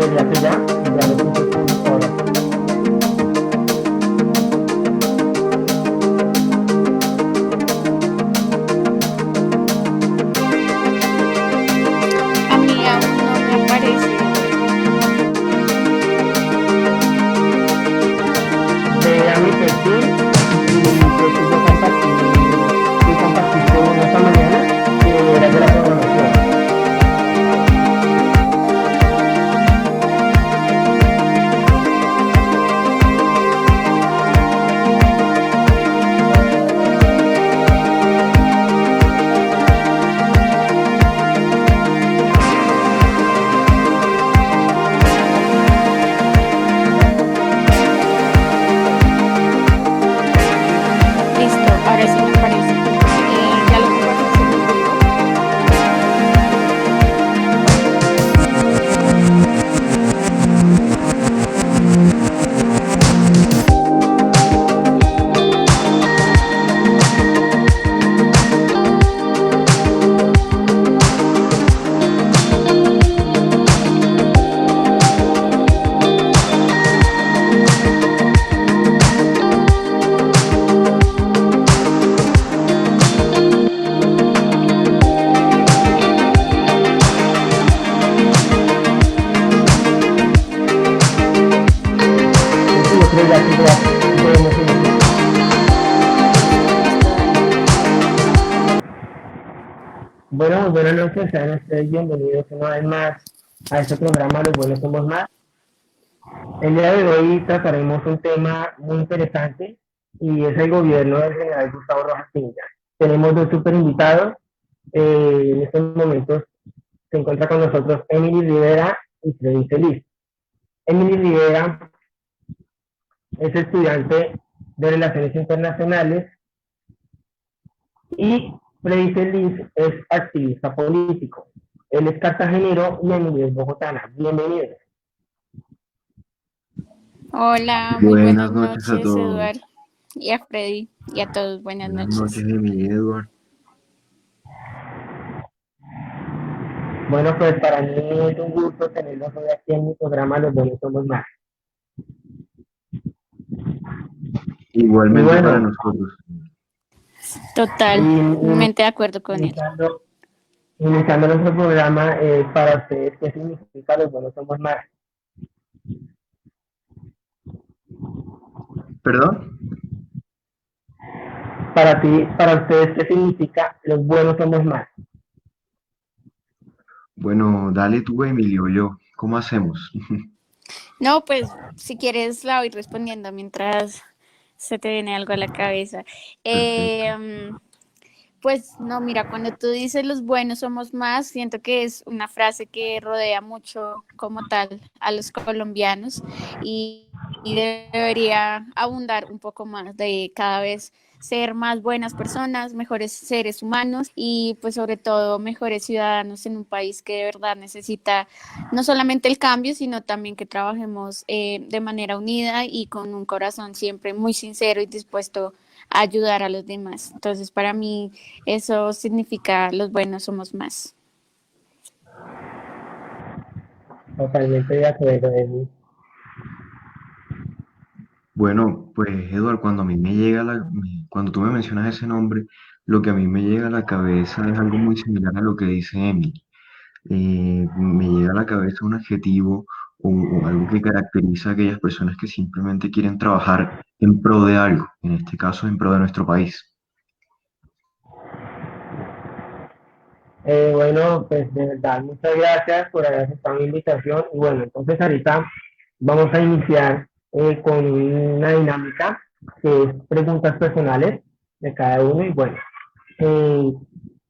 desde hace ya lo puse público ahora. A mí aún no me aparece, Eduardo. Ve a mi perfil y pues tú compartiste uno esta mañana que era de la programación. Listo, ahora sí me aparece. ¿Ya lo compartiste en el grupo? Listo, yo creo ya que ya podemos iniciar. Listo, dale. Bueno, muy buenas noches, sean ustedes bienvenidos una vez más a este programa Los Buenos Somos Más. El día de hoy trataremos un tema muy interesante y es el gobierno del general Gustavo Rojas Pinilla. Tenemos dos super invitados. En estos momentos se encuentra con nosotros Emily Rivera y Freddy Feliz. Emily Rivera es estudiante de Relaciones Internacionales y Freddy Feliz es activista político. Él es cartagenero y Emily es bogotana. Bienvenidos. Hola, muy buenas Buenas noches a noches, todos. Eduardo. Y a Freddy. Y a todos, buenas Buenas noches, noches. Emily Edward. Bueno, pues para mí es un gusto tenerlos hoy aquí en mi programa Los Buenos Somos Más. Y Igualmente para bueno, nosotros. Totalmente de acuerdo con él. iniciando, iniciando nuestro programa, para ustedes, ¿qué significa Los Buenos Somos Más? ¿Perdón? Para ti, para ustedes, ¿qué significa Los Buenos Somos Más? Bueno, dale tú, Emily, o yo. ¿Cómo hacemos? No, pues si quieres la voy respondiendo mientras se te viene algo a la cabeza. Perfecto. Pues no, mira, cuando tú dices los buenos somos más, siento que es una frase que rodea mucho como tal a los colombianos y debería abundar un poco más de cada vez ser más buenas personas, mejores seres humanos y pues sobre todo mejores ciudadanos en un país que de verdad necesita no solamente el cambio, sino también que trabajemos de manera unida y con un corazón siempre muy sincero y dispuesto a ayudar a los demás. Entonces, para mí, eso significa los buenos somos más. Totalmente de acuerdo, Emi. Bueno, pues, Edward, cuando a mí me llega cuando tú me mencionas ese nombre, lo que a mí me llega a la cabeza es algo muy similar a lo que dice Emily. Me llega a la cabeza un adjetivo o algo que caracteriza a aquellas personas que simplemente quieren trabajar en pro de algo, en este caso en pro de nuestro país. Bueno, pues de verdad, muchas gracias por haber aceptado mi invitación. Y bueno, entonces ahorita vamos a iniciar con una dinámica que es preguntas personales de cada uno. Y bueno, eh,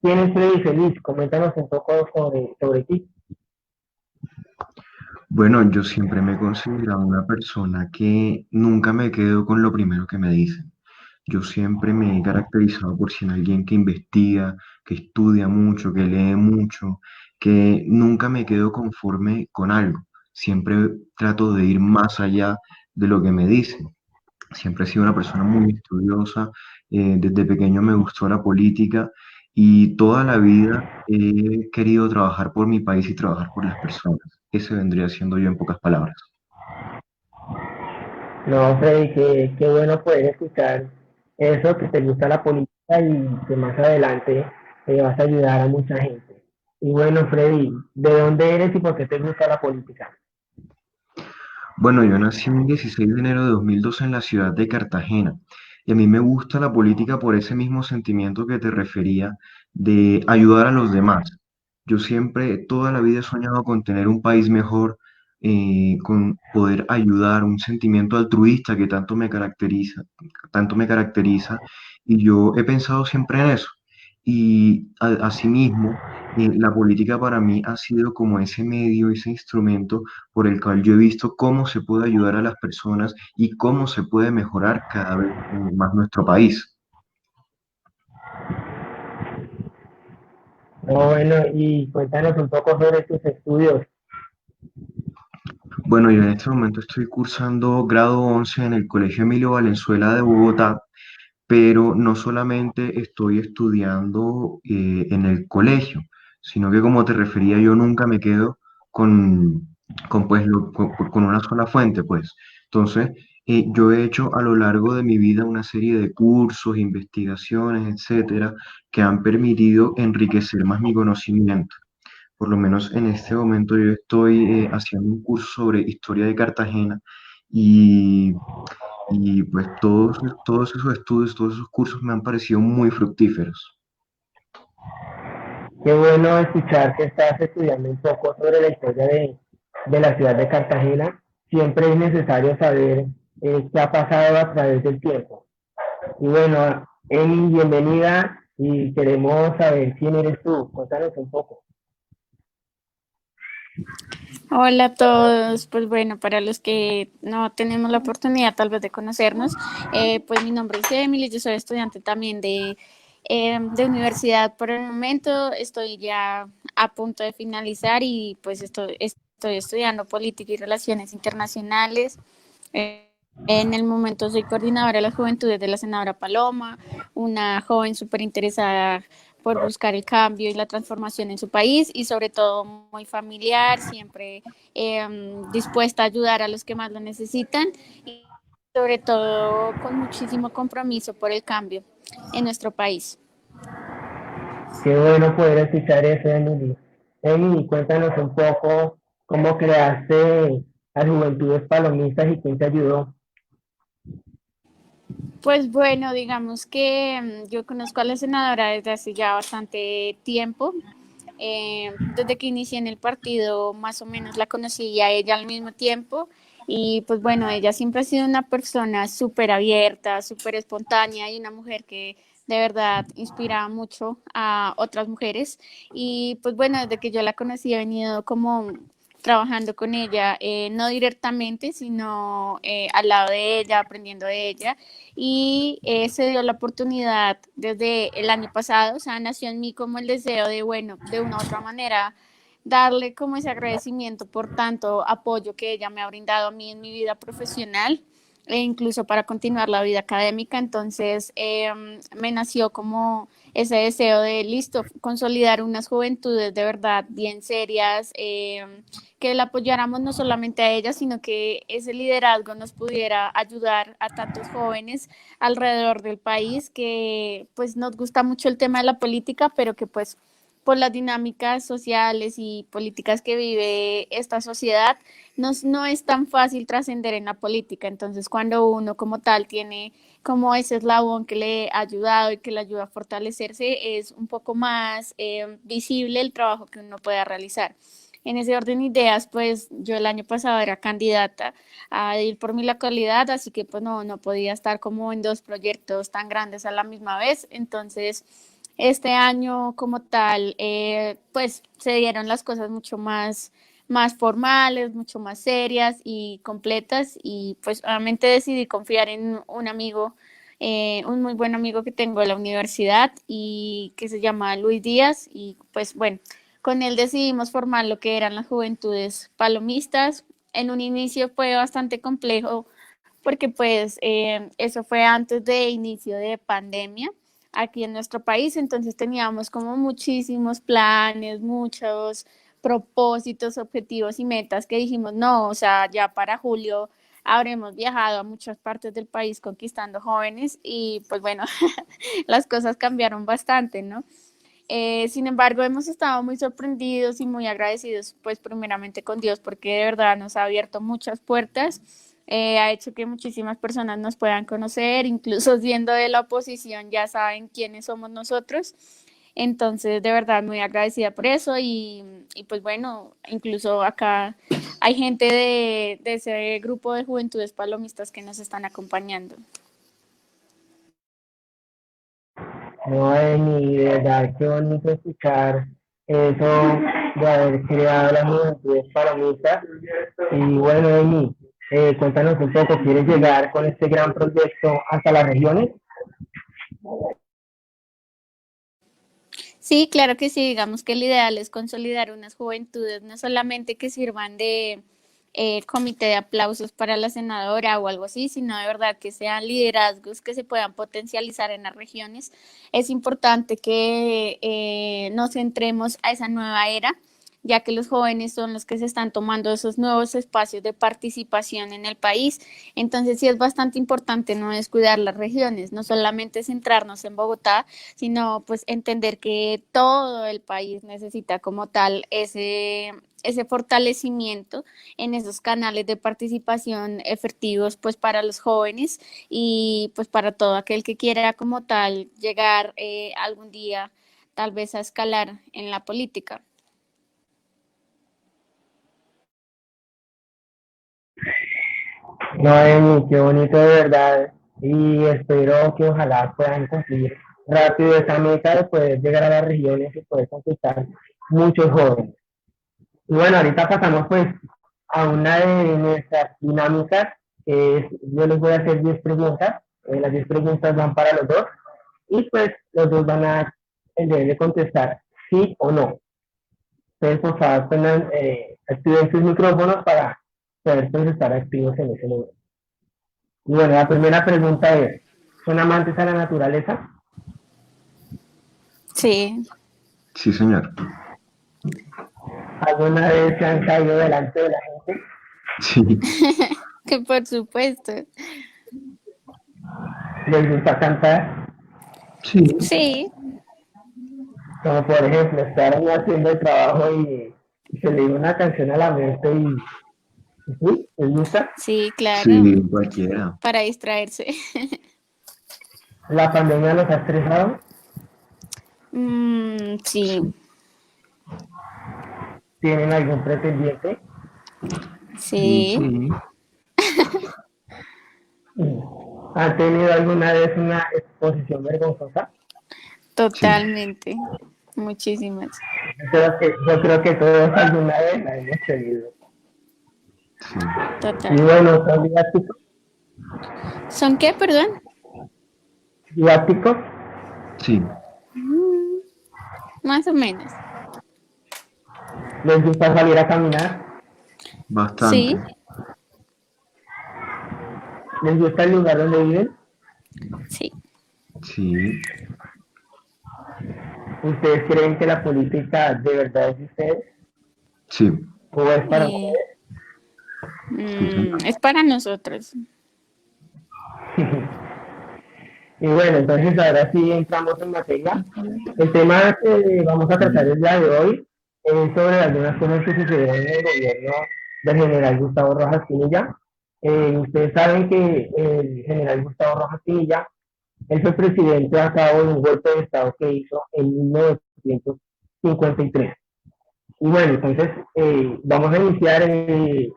¿quién es Freddy Feliz? Coméntanos un poco sobre ti. Bueno, yo siempre me he considerado una persona que nunca me quedo con lo primero que me dicen. Yo siempre me he caracterizado por ser alguien que investiga, que estudia mucho, que lee mucho, que nunca me quedo conforme con algo. Siempre trato de ir más allá de lo que me dicen. Siempre he sido una persona muy estudiosa, desde pequeño me gustó la política y toda la vida he querido trabajar por mi país y trabajar por las personas. ese vendría siendo yo en pocas palabras. No, Freddy, qué bueno poder escuchar eso, que te gusta la política y que más adelante vas a ayudar a mucha gente. Y bueno, Freddy, ¿de dónde eres y por qué te gusta la política? Bueno, yo nací un 16 de enero de 2012 en la ciudad de Cartagena y a mí me gusta la política por ese mismo sentimiento que te refería de ayudar a los demás. Yo siempre, toda la vida he soñado con tener un país mejor, con poder ayudar, un sentimiento altruista que tanto me caracteriza y yo he pensado siempre en eso. Y asimismo, la política para mí ha sido como ese medio, ese instrumento por el cual yo he visto cómo se puede ayudar a las personas y cómo se puede mejorar cada vez más nuestro país. No, bueno, y cuéntanos un poco sobre tus estudios. Bueno, yo en este momento estoy cursando grado 11 en el Colegio Emilio Valenzuela de Bogotá, pero no solamente estoy estudiando en el colegio, sino que como te refería, yo nunca me quedo con, con una sola fuente, pues. Entonces, yo he hecho a lo largo de mi vida una serie de cursos, investigaciones, etcétera, que han permitido enriquecer más mi conocimiento. Por lo menos en este momento yo estoy haciendo un curso sobre historia de Cartagena y pues todos esos estudios, todos esos cursos me han parecido muy fructíferos. Qué bueno escuchar que estás estudiando un poco sobre la historia de la ciudad de Cartagena. Siempre es necesario saber qué ha pasado a través del tiempo. Y bueno, Emi, bienvenida y queremos saber quién eres tú. Cuéntanos un poco. Hola a todos, pues bueno, para los que no tenemos la oportunidad tal vez de conocernos, pues mi nombre es Emily, yo soy estudiante también de universidad por el momento, estoy ya a punto de finalizar y pues estoy estudiando política y relaciones internacionales. En el momento soy coordinadora de las juventudes de la senadora Paloma, una joven súper interesada por buscar el cambio y la transformación en su país y sobre todo muy familiar, siempre dispuesta a ayudar a los que más lo necesitan y sobre todo con muchísimo compromiso por el cambio en nuestro país. Qué bueno poder escuchar eso, Emily. Emily, cuéntanos un poco cómo creaste las Juventudes Palomistas y quién te ayudó. Pues bueno, digamos que yo conozco a la senadora desde hace ya bastante tiempo. Desde que inicié en el partido, más o menos la conocí a ella al mismo tiempo. Y pues bueno, ella siempre ha sido una persona súper abierta, súper espontánea y una mujer que de verdad inspira mucho a otras mujeres. Y pues bueno, desde que yo la conocí he venido como trabajando con ella, no directamente, sino al lado de ella, aprendiendo de ella y se dio la oportunidad desde el año pasado, o sea, nació en mí como el deseo de, bueno, de una u otra manera, darle como ese agradecimiento por tanto apoyo que ella me ha brindado a mí en mi vida profesional e incluso para continuar la vida académica. Entonces me nació como ese deseo de, listo, consolidar unas juventudes de verdad bien serias, que la apoyáramos no solamente a ella, sino que ese liderazgo nos pudiera ayudar a tantos jóvenes alrededor del país que pues nos gusta mucho el tema de la política, pero que pues por las dinámicas sociales y políticas que vive esta sociedad, no es tan fácil trascender en la política. Entonces, cuando uno como tal tiene como ese eslabón que le ha ayudado y que le ayuda a fortalecerse, es un poco más visible el trabajo que uno pueda realizar. En ese orden de ideas, pues yo el año pasado era candidata a ir por mi localidad, así que pues no podía estar como en dos proyectos tan grandes a la misma vez. Entonces, este año como tal, pues se dieron las cosas mucho más formales, mucho más serias y completas y pues obviamente decidí confiar en un amigo, un muy buen amigo que tengo de la universidad y que se llama Luis Díaz y pues bueno, con él decidimos formar lo que eran las Juventudes Palomistas. En un inicio fue bastante complejo porque pues eso fue antes de inicio de pandemia aquí en nuestro país, entonces teníamos como muchísimos planes, muchos propósitos, objetivos y metas que dijimos, no, o sea, ya para julio habremos viajado a muchas partes del país conquistando jóvenes y pues bueno, las cosas cambiaron bastante, ¿no? Sin embargo, hemos estado muy sorprendidos y muy agradecidos, pues primeramente con Dios, porque de verdad nos ha abierto muchas puertas, ha hecho que muchísimas personas nos puedan conocer, incluso siendo de la oposición ya saben quiénes somos nosotros. Entonces, de verdad, muy agradecida por eso y pues bueno, incluso acá hay gente de ese grupo de juventudes palomistas que nos están acompañando. No, Emi, de verdad, qué bonito escuchar eso de haber creado las juventudes palomistas. Y bueno, Emi, cuéntanos un poco, ¿quieres llegar con este gran proyecto hasta las regiones? Sí, claro que sí, digamos que el ideal es consolidar unas juventudes, no solamente que sirvan de comité de aplausos para la senadora o algo así, sino de verdad que sean liderazgos que se puedan potencializar en las regiones. Es importante que nos centremos a esa nueva era, ya que los jóvenes son los que se están tomando esos nuevos espacios de participación en el país. Entonces sí es bastante importante no descuidar las regiones, no solamente centrarnos en Bogotá, sino pues entender que todo el país necesita como tal ese fortalecimiento en esos canales de participación efectivos pues para los jóvenes y pues para todo aquel que quiera como tal llegar algún día tal vez a escalar en la política. No, Emi, qué bonito de verdad. Y espero que ojalá puedan cumplir rápido esa meta de poder llegar a las regiones y poder conquistar muchos jóvenes. Y bueno, ahorita pasamos pues a una de nuestras dinámicas, que es, yo les voy a hacer 10 preguntas, las 10 preguntas van para los dos, y pues los dos van a tener de contestar sí o no. Entonces, por favor, activen sus micrófonos para poder pues, estar activos en ese momento. Y bueno, la primera pregunta es, ¿son amantes a la naturaleza? Sí, Sí, señor. ¿Alguna vez se han caído delante de la gente? Sí, que por supuesto. ¿Les gusta cantar? sí, Sí, Como por ejemplo, estar haciendo el trabajo y se le viene una canción a la mente y sí, les gusta. sí, claro, sí, cualquiera. para distraerse. ¿La pandemia los ha estresado? Sí, ¿Tienen algún pretendiente? sí, Sí, ¿Han tenido alguna vez una exposición vergonzosa? sí, totalmente. Muchísimas. Yo creo que todos alguna vez la hemos tenido. sí, Y Total. bueno, son didácticos, ¿Son qué, perdón? didácticos, sí, Mm, Más o menos. les gusta salir a caminar, bastante. Sí, les gusta el lugar donde viven. sí. Sí, ¿Ustedes creen que la política de verdad es de ustedes sí, o es para Eh, sí, señor. es para nosotros. Y bueno, entonces ahora sí entramos en materia. El tema que vamos a tratar el día de hoy es sobre algunas cosas que sucedieron en el gobierno del general Gustavo Rojas Pinilla. Ustedes saben que el general Gustavo Rojas Pinilla, él fue presidente a cabo de un golpe de Estado que hizo en 1953. Y bueno, entonces vamos a iniciar. Emi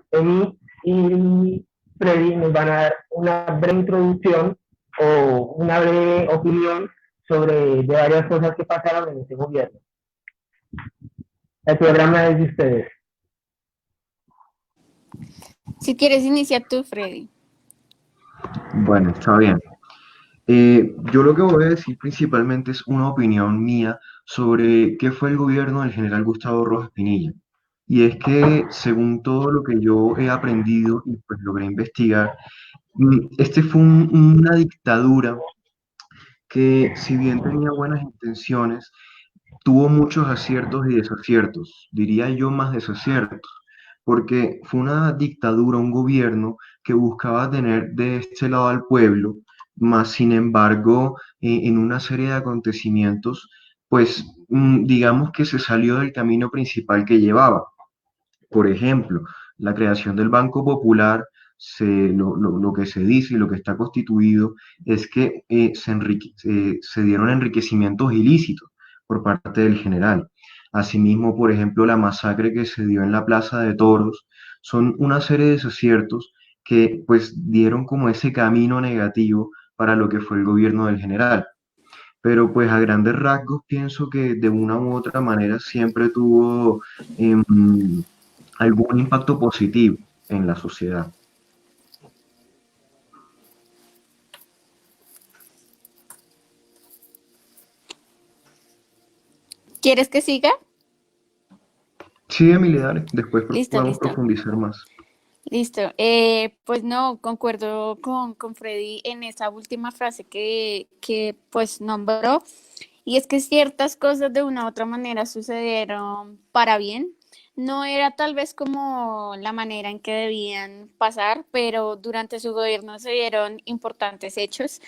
y Freddy nos van a dar una breve introducción o una breve opinión sobre de varias cosas que pasaron en ese gobierno. El programa es de ustedes. Si quieres, inicia tú, Freddy. Bueno, está bien. Yo lo que voy a decir principalmente es una opinión mía sobre qué fue el gobierno del general Gustavo Rojas Pinilla. Y es que, según todo lo que yo he aprendido y pues logré investigar, este fue una dictadura que, si bien tenía buenas intenciones, tuvo muchos aciertos y desaciertos, diría yo más desaciertos, porque fue una dictadura, un gobierno que buscaba tener de este lado al pueblo, más sin embargo, en una serie de acontecimientos, pues digamos que se salió del camino principal que llevaba. Por ejemplo, la creación del Banco Popular, lo que se dice y lo que está constituido es que se dieron enriquecimientos ilícitos por parte del general. Asimismo, por ejemplo, la masacre que se dio en la Plaza de Toros, son una serie de desaciertos que pues dieron como ese camino negativo para lo que fue el gobierno del general. Pero pues a grandes rasgos pienso que de una u otra manera siempre tuvo em, algún impacto positivo en la sociedad. ¿Quieres que siga? Sí, Emilia, dale, después Listo, podemos listo. profundizar más. Listo. Pues no, concuerdo con Freddy en esa última frase que pues nombró. Y es que ciertas cosas de una u otra manera sucedieron para bien. No era tal vez como la manera en que debían pasar, pero durante su gobierno se dieron importantes hechos,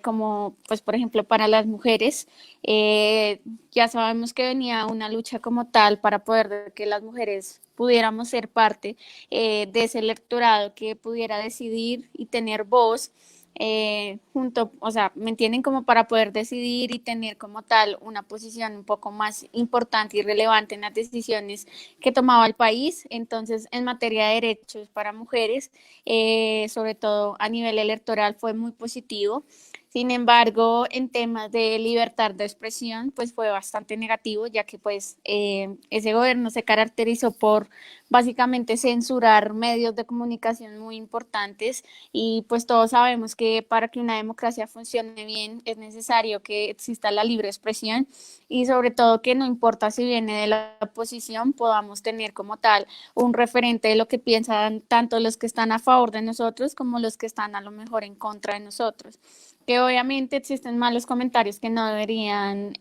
como pues por ejemplo para las mujeres. Eh, ya sabemos que venía una lucha como tal para poder que las mujeres pudiéramos ser parte de ese electorado que pudiera decidir y tener voz junto, o sea, me entienden como para poder decidir y tener como tal una posición un poco más importante y relevante en las decisiones que tomaba el país. Entonces, en materia de derechos para mujeres, sobre todo a nivel electoral, fue muy positivo. Sin embargo, en temas de libertad de expresión, pues fue bastante negativo, ya que pues ese gobierno se caracterizó por básicamente censurar medios de comunicación muy importantes y pues todos sabemos que para que una democracia funcione bien es necesario que exista la libre expresión y sobre todo que no importa si viene de la oposición, podamos tener como tal un referente de lo que piensan tanto los que están a favor de nosotros como los que están a lo mejor en contra de nosotros, que obviamente existen malos comentarios que no deberían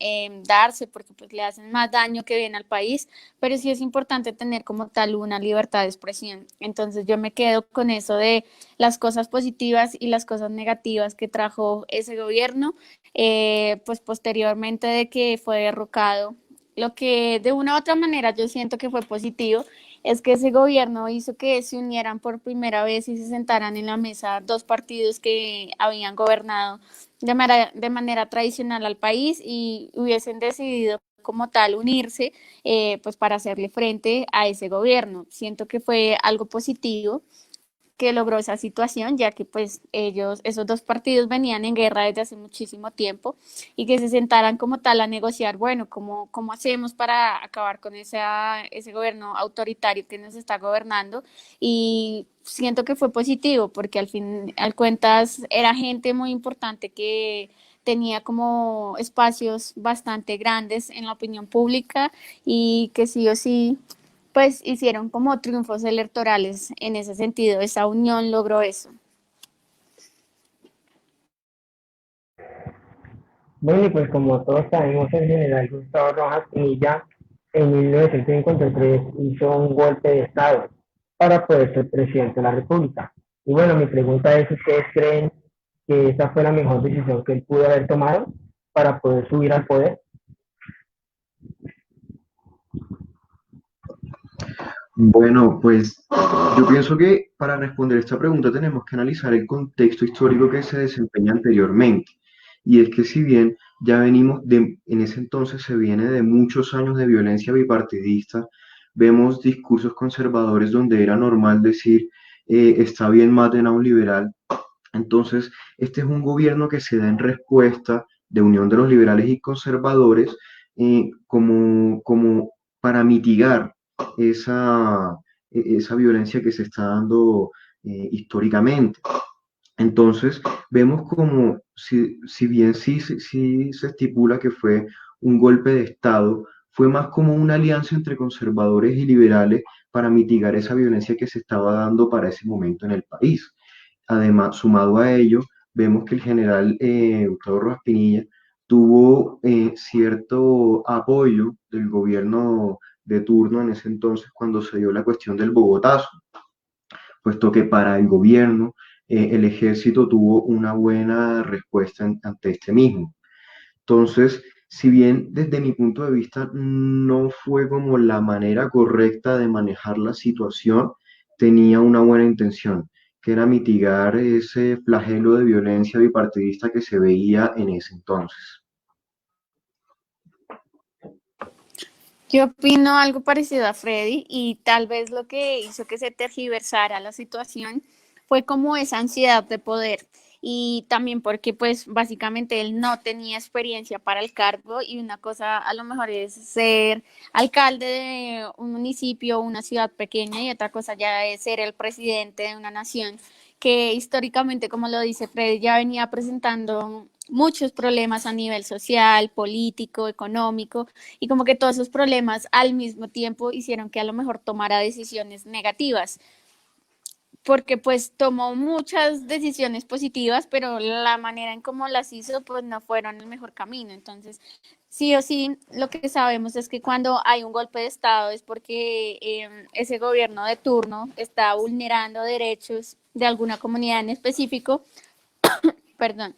darse porque pues le hacen más daño que bien al país, pero sí es importante tener como tal una libertad de expresión. Entonces yo me quedo con eso de las cosas positivas y las cosas negativas que trajo ese gobierno, pues posteriormente de que fue derrocado. Lo que de una u otra manera yo siento que fue positivo es que ese gobierno hizo que se unieran por primera vez y se sentaran en la mesa dos partidos que habían gobernado de manera tradicional al país y hubiesen decidido como tal unirse pues para hacerle frente a ese gobierno. Siento que fue algo positivo que logró esa situación, ya que pues ellos, esos dos partidos venían en guerra desde hace muchísimo tiempo y que se sentaran como tal a negociar, bueno, cómo hacemos para acabar con ese gobierno autoritario que nos está gobernando y siento que fue positivo porque al fin, al cuentas, era gente muy importante que tenía como espacios bastante grandes en la opinión pública y que sí o sí pues hicieron como triunfos electorales en ese sentido, esa unión logró eso. Bueno, y pues como todos sabemos, el general Gustavo Rojas Pinilla en 1953 hizo un golpe de Estado para poder ser presidente de la República. Y bueno, mi pregunta es, ¿ustedes creen que esa fue la mejor decisión que él pudo haber tomado para poder subir al poder? Bueno, pues yo pienso que para responder esta pregunta tenemos que analizar el contexto histórico que se desempeña anteriormente. Y es que si bien ya venimos en ese entonces se viene de muchos años de violencia bipartidista, vemos discursos conservadores donde era normal decir está bien maten a un liberal. Entonces, este es un gobierno que se da en respuesta de unión de los liberales y conservadores como para mitigar esa violencia que se está dando históricamente. Entonces, vemos como, si bien sí se estipula que fue un golpe de Estado, fue más como una alianza entre conservadores y liberales para mitigar esa violencia que se estaba dando para ese momento en el país. Además, sumado a ello, vemos que el general Gustavo Rojas Pinilla tuvo cierto apoyo del gobierno de turno en ese entonces cuando se dio la cuestión del Bogotazo, puesto que para el gobierno el ejército tuvo una buena respuesta ante este mismo. Entonces, si bien desde mi punto de vista no fue como la manera correcta de manejar la situación, tenía una buena intención, que era mitigar ese flagelo de violencia bipartidista que se veía en ese entonces. Yo opino algo parecido a Freddy y tal vez lo que hizo que se tergiversara la situación fue como esa ansiedad de poder y también porque pues básicamente él no tenía experiencia para el cargo y una cosa a lo mejor es ser alcalde de un municipio o una ciudad pequeña y otra cosa ya es ser el presidente de una nación que históricamente, como lo dice Freddy, ya venía presentando muchos problemas a nivel social, político, económico y como que todos esos problemas al mismo tiempo hicieron que a lo mejor tomara decisiones negativas, porque pues tomó muchas decisiones positivas, pero la manera en cómo las hizo pues no fueron el mejor camino. Entonces, sí o sí, lo que sabemos es que cuando hay un golpe de Estado es porque ese gobierno de turno está vulnerando derechos de alguna comunidad en específico, perdón,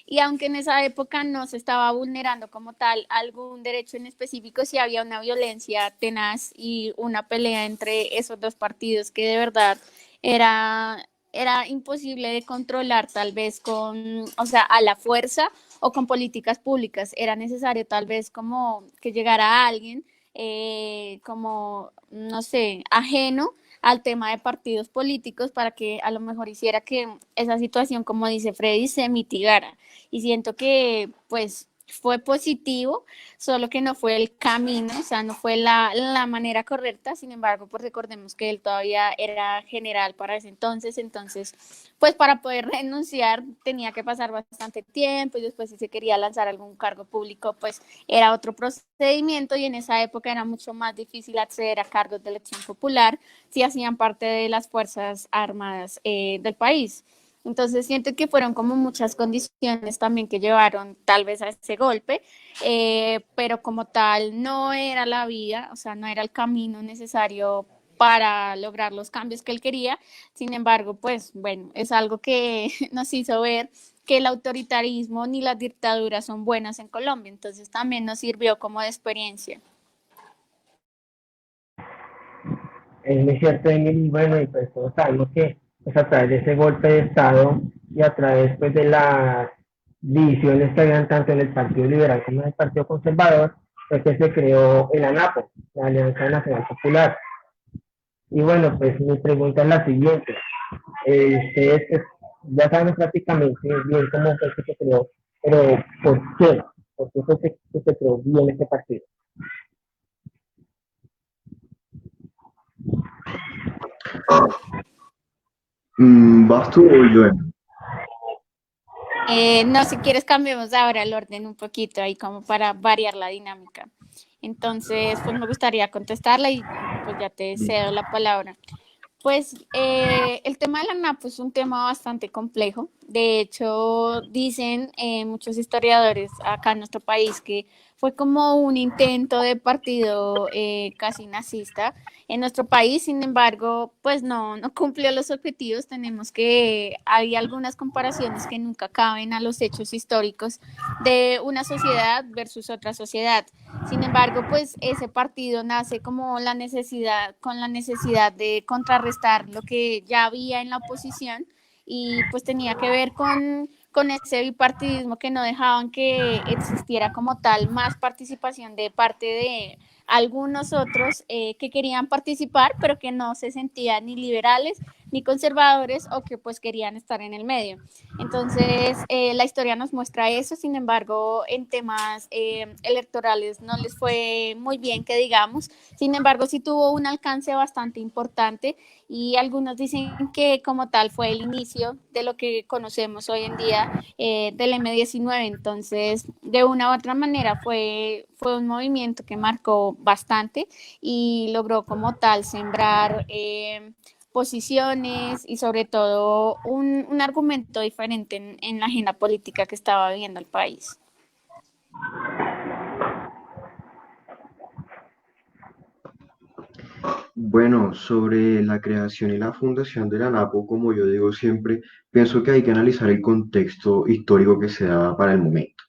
y aunque en esa época no se estaba vulnerando como tal algún derecho en específico, sí había una violencia tenaz y una pelea entre esos dos partidos que de verdad era imposible de controlar tal vez con, o sea, a la fuerza o con políticas públicas. Era necesario tal vez como que llegara alguien como, no sé, ajeno al tema de partidos políticos para que a lo mejor hiciera que esa situación, como dice Freddy, se mitigara. Y siento que pues fue positivo, solo que no fue el camino, o sea, no fue la manera correcta, sin embargo, pues recordemos que él todavía era general para ese entonces, pues para poder renunciar tenía que pasar bastante tiempo y después si se quería lanzar algún cargo público, pues era otro procedimiento y en esa época era mucho más difícil acceder a cargos de elección popular si hacían parte de las Fuerzas Armadas del país. Entonces siento que fueron como muchas condiciones también que llevaron tal vez a ese golpe, pero como tal no era la vía, o sea, no era el camino necesario para lograr los cambios que él quería. Sin embargo, pues bueno, es algo que nos hizo ver que el autoritarismo ni las dictaduras son buenas en Colombia, entonces también nos sirvió como de experiencia. Es muy cierto, Emily, y bueno, y pues todos sabemos que pues, a través de ese golpe de Estado y a través pues, de las divisiones que habían tanto en el Partido Liberal como en el Partido Conservador, fue que se creó el ANAPO, la Alianza Nacional Popular. Y bueno, pues mi pregunta es la siguiente. Ustedes pues, ya saben prácticamente bien cómo fue que se creó, pero ¿por qué? ¿Por qué fue que se creó bien este partido? ¿Vas tú o yo? No, si quieres cambiemos ahora el orden un poquito ahí como para variar la dinámica. Entonces, pues me gustaría contestarla y pues ya te cedo la palabra. Pues el tema de la NAP es un tema bastante complejo. De hecho, dicen muchos historiadores acá en nuestro país que fue como un intento de partido casi nazista en nuestro país. Sin embargo, pues no cumplió los objetivos. Tenemos que, hay algunas comparaciones que nunca caben a los hechos históricos de una sociedad versus otra sociedad. Sin embargo, pues ese partido nace como la necesidad, con la necesidad de contrarrestar lo que ya había en la oposición y pues tenía que ver con ese bipartidismo que no dejaban que existiera como tal más participación de parte de algunos otros que querían participar, pero que no se sentían ni liberales ni conservadores o que pues querían estar en el medio. Entonces, la historia nos muestra eso, sin embargo, en temas electorales no les fue muy bien, que digamos, sin embargo, sí tuvo un alcance bastante importante y algunos dicen que como tal fue el inicio de lo que conocemos hoy en día del M19, entonces, de una u otra manera fue un movimiento que marcó bastante y logró como tal sembrar posiciones y sobre todo un argumento diferente en la agenda política que estaba viviendo el país. Bueno, sobre la creación y la fundación de la ANAPO, como yo digo siempre, pienso que hay que analizar el contexto histórico que se daba para el momento.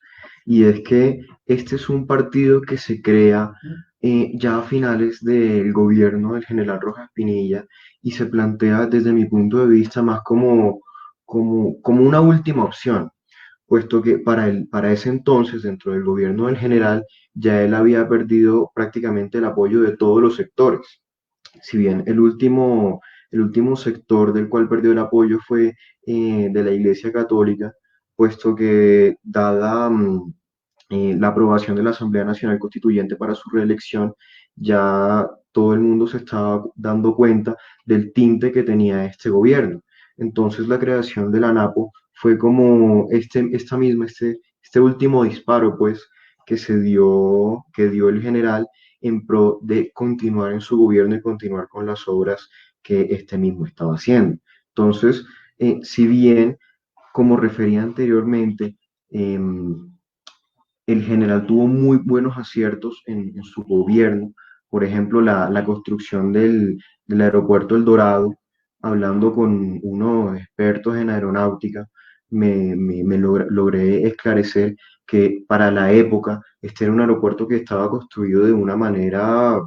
Y es que este es un partido que se crea ya a finales del gobierno del general Rojas Pinilla y se plantea desde mi punto de vista más como una última opción, puesto que para ese entonces, dentro del gobierno del general, ya él había perdido prácticamente el apoyo de todos los sectores. Si bien el último sector del cual perdió el apoyo fue de la Iglesia Católica, puesto que dada la aprobación de la Asamblea Nacional Constituyente para su reelección, ya todo el mundo se estaba dando cuenta del tinte que tenía este gobierno. Entonces la creación de la ANAPO fue como este último disparo, pues, que dio el general en pro de continuar en su gobierno y continuar con las obras que este mismo estaba haciendo. Entonces, si bien, como refería anteriormente, el general tuvo muy buenos aciertos en su gobierno, por ejemplo, la construcción del aeropuerto El Dorado, hablando con unos expertos en aeronáutica, logré esclarecer que para la época este era un aeropuerto que estaba construido de una manera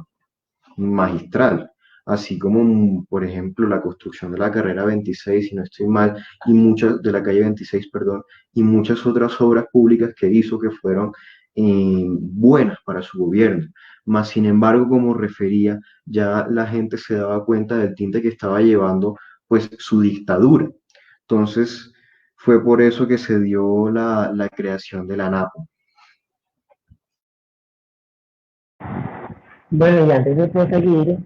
magistral, así como, por ejemplo, la construcción de la carrera 26, si no estoy mal, y muchas de la calle 26, perdón, y muchas otras obras públicas que hizo que fueron buenas para su gobierno. Más sin embargo, como refería, ya la gente se daba cuenta del tinte que estaba llevando pues su dictadura. Entonces, fue por eso que se dio la creación de la NAPO. Bueno, y antes de proseguir,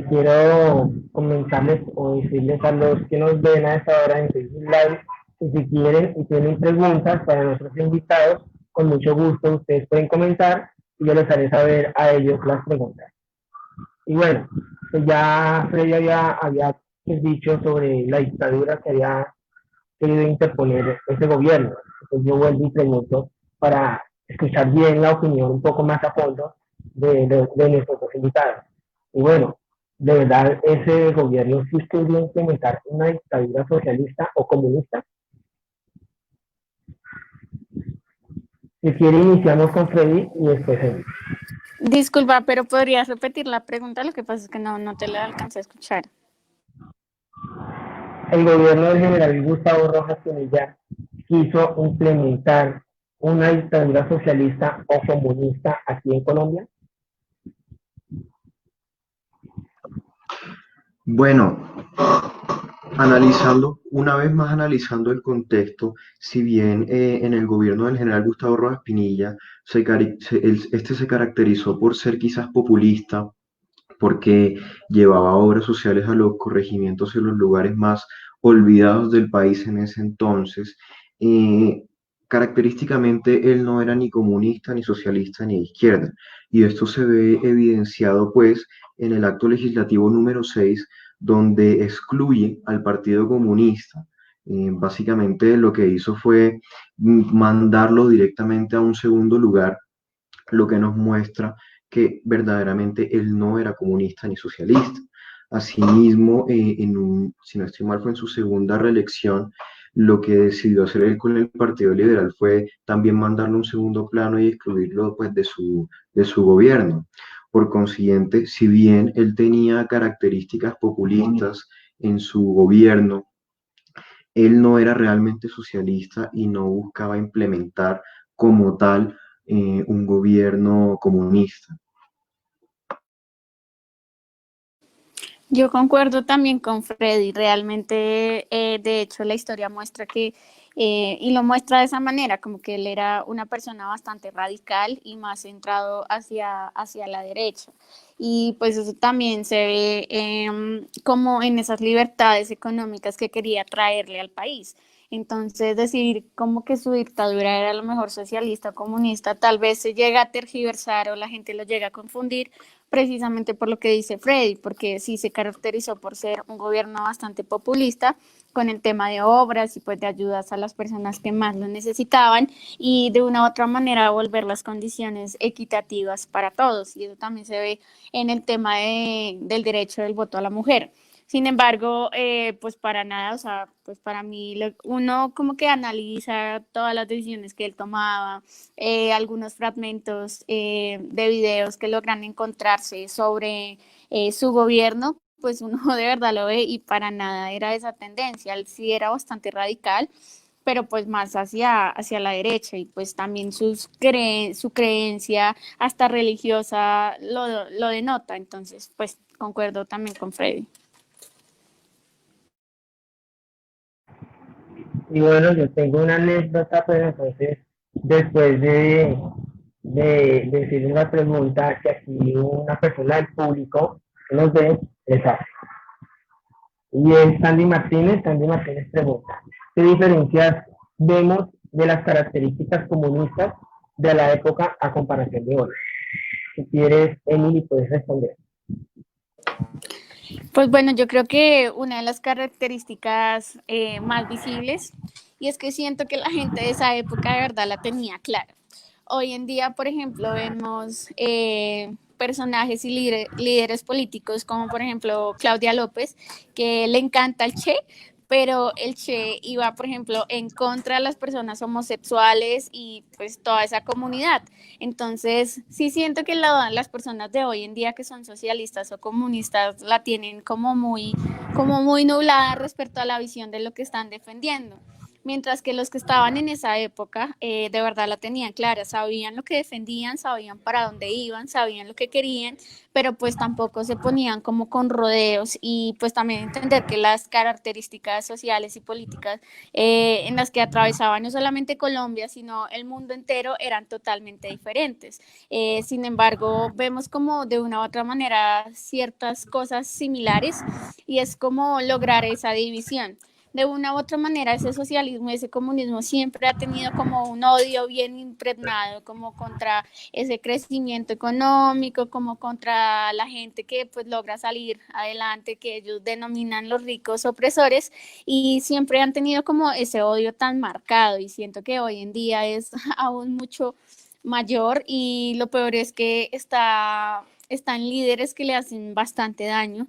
quiero comentarles o decirles a los que nos ven a esta hora en Facebook Live que si quieren y tienen preguntas para nuestros invitados, con mucho gusto ustedes pueden comentar y yo les haré saber a ellos las preguntas. Y bueno, pues ya Freddy había pues, dicho sobre la dictadura que había querido interponer ese gobierno. Entonces yo vuelvo y pregunto para escuchar bien la opinión un poco más a fondo de nuestros dos invitados. Y bueno, de verdad, ese gobierno sí quería implementar una dictadura socialista o comunista. Si quiere, iniciamos con Freddy y después él. Disculpa, pero podrías repetir la pregunta, lo que pasa es que no te la alcancé a escuchar. El gobierno del general Gustavo Rojas Pinilla quiso implementar una dictadura socialista o comunista aquí en Colombia. Bueno, una vez más analizando el contexto, si bien en el gobierno del general Gustavo Rojas Pinilla este se caracterizó por ser quizás populista, porque llevaba obras sociales a los corregimientos y los lugares más olvidados del país en ese entonces. eh, Característicamente él no era ni comunista, ni socialista, ni de izquierda, y esto se ve evidenciado pues en el acto legislativo número 6, donde excluye al Partido Comunista. Básicamente lo que hizo fue mandarlo directamente a un segundo lugar, lo que nos muestra que verdaderamente él no era comunista ni socialista. Asimismo, si no estoy mal, fue en su segunda reelección, lo que decidió hacer él con el Partido Liberal fue también mandarlo a un segundo plano y excluirlo pues, de su gobierno. Por consiguiente, si bien él tenía características populistas en su gobierno, él no era realmente socialista y no buscaba implementar como tal un gobierno comunista. Yo concuerdo también con Freddy, realmente, de hecho, la historia muestra que, y lo muestra de esa manera, como que él era una persona bastante radical y más centrado hacia la derecha. Y pues eso también se ve como en esas libertades económicas que quería traerle al país. Entonces decir como que su dictadura era a lo mejor socialista o comunista, tal vez se llega a tergiversar o la gente lo llega a confundir precisamente por lo que dice Freddy, porque sí se caracterizó por ser un gobierno bastante populista con el tema de obras y pues de ayudas a las personas que más lo necesitaban y de una u otra manera volver las condiciones equitativas para todos. Y eso también se ve en el tema del derecho del voto a la mujer. Sin embargo, pues para nada, o sea, pues para mí uno como que analiza todas las decisiones que él tomaba, algunos fragmentos de videos que logran encontrarse sobre su gobierno, pues uno de verdad lo ve y para nada era esa tendencia, él sí era bastante radical, pero pues más hacia la derecha y pues también su creencia hasta religiosa lo denota, entonces pues concuerdo también con Freddy. Y bueno, yo tengo una anécdota, pero entonces, después de decir una pregunta que aquí una persona del público nos ve, les hace. Y es Sandy Martínez pregunta, ¿qué diferencias vemos de las características comunistas de la época a comparación de hoy? Si quieres, Emily, puedes responder. Pues bueno, yo creo que una de las características más visibles y es que siento que la gente de esa época de verdad la tenía clara. Hoy en día, por ejemplo, vemos personajes y líderes políticos como por ejemplo Claudia López, que le encanta el Che, pero el Che iba, por ejemplo, en contra de las personas homosexuales y pues toda esa comunidad. Entonces, sí siento que las personas de hoy en día que son socialistas o comunistas la tienen como muy nublada respecto a la visión de lo que están defendiendo. Mientras que los que estaban en esa época de verdad la tenían clara, sabían lo que defendían, sabían para dónde iban, sabían lo que querían, pero pues tampoco se ponían como con rodeos y pues también entender que las características sociales y políticas en las que atravesaba no solamente Colombia, sino el mundo entero eran totalmente diferentes. Sin embargo, vemos como de una u otra manera ciertas cosas similares y es como lograr esa división de una u otra manera ese socialismo, ese comunismo siempre ha tenido como un odio bien impregnado, como contra ese crecimiento económico, como contra la gente que pues logra salir adelante, que ellos denominan los ricos opresores, y siempre han tenido como ese odio tan marcado y siento que hoy en día es aún mucho mayor y lo peor es que están líderes que le hacen bastante daño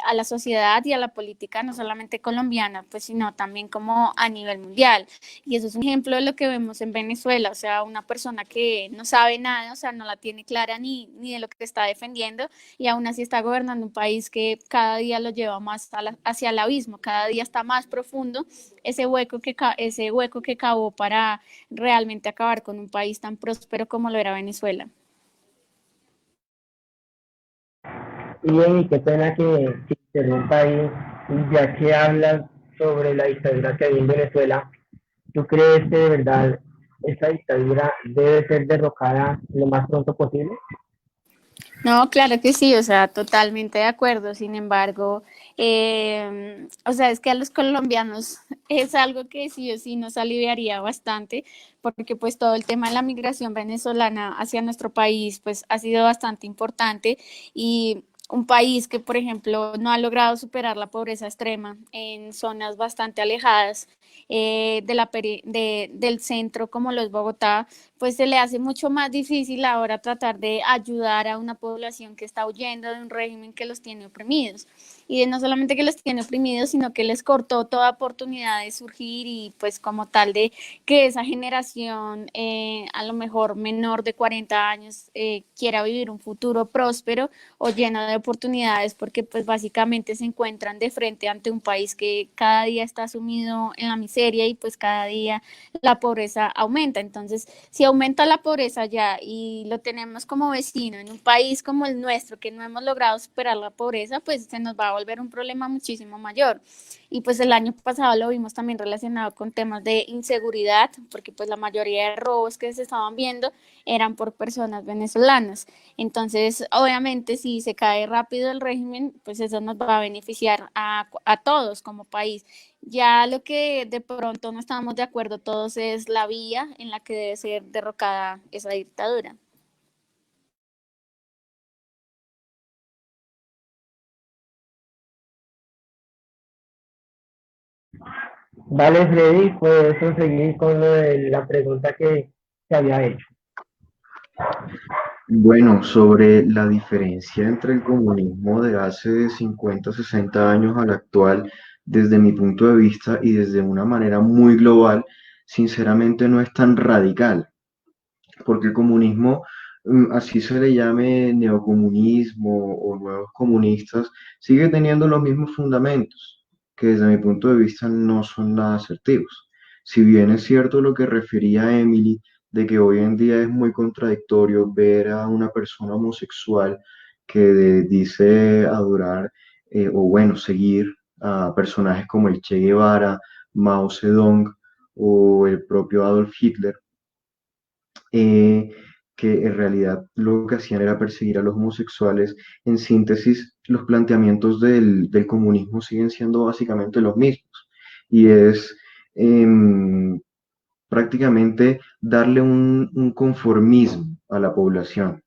a la sociedad y a la política, no solamente colombiana, pues sino también como a nivel mundial. Y eso es un ejemplo de lo que vemos en Venezuela, o sea, una persona que no sabe nada, o sea, no la tiene clara ni de lo que está defendiendo y aún así está gobernando un país que cada día lo lleva más hacia el abismo, cada día está más profundo ese hueco que cavó para realmente acabar con un país tan próspero como lo era Venezuela. Y Emi, qué pena que interrumpa ahí, ya que hablas sobre la dictadura que hay en Venezuela, ¿tú crees que de verdad esa dictadura debe ser derrocada lo más pronto posible? No, claro que sí, o sea, totalmente de acuerdo. Sin embargo, o sea, es que a los colombianos es algo que sí o sí nos aliviaría bastante, porque pues todo el tema de la migración venezolana hacia nuestro país, pues ha sido bastante importante y un país que, por ejemplo, no ha logrado superar la pobreza extrema en zonas bastante alejadas del centro, como lo es Bogotá, pues se le hace mucho más difícil ahora tratar de ayudar a una población que está huyendo de un régimen que los tiene oprimidos. Y de no solamente que los tiene oprimidos, sino que les cortó toda oportunidad de surgir y pues como tal de que esa generación a lo mejor menor de 40 años quiera vivir un futuro próspero o lleno de oportunidades porque pues básicamente se encuentran de frente ante un país que cada día está sumido en la miseria y pues cada día la pobreza aumenta. Entonces, si aumenta la pobreza ya y lo tenemos como vecino en un país como el nuestro, que no hemos logrado superar la pobreza, pues se nos va a volver un problema muchísimo mayor. Y pues el año pasado lo vimos también relacionado con temas de inseguridad, porque pues la mayoría de robos que se estaban viendo eran por personas venezolanas. Entonces, obviamente, si se cae rápido el régimen, pues eso nos va a beneficiar a todos como país. Ya lo que de pronto no estamos de acuerdo todos es la vía en la que debe ser derrocada esa dictadura. Vale, Freddy, puedes proseguir con lo de la pregunta que se había hecho. Bueno, sobre la diferencia entre el comunismo de hace 50, 60 años al actual, desde mi punto de vista y desde una manera muy global, sinceramente no es tan radical, porque el comunismo, así se le llame neocomunismo o nuevos comunistas, sigue teniendo los mismos fundamentos, que desde mi punto de vista no son nada asertivos. Si bien es cierto lo que refería Emily, de que hoy en día es muy contradictorio ver a una persona homosexual que dice adorar o bueno, seguir a personajes como el Che Guevara, Mao Zedong o el propio Adolf Hitler, eh, que en realidad lo que hacían era perseguir a los homosexuales. En síntesis, los planteamientos del comunismo siguen siendo básicamente los mismos. Y es em, prácticamente darle un conformismo a la población,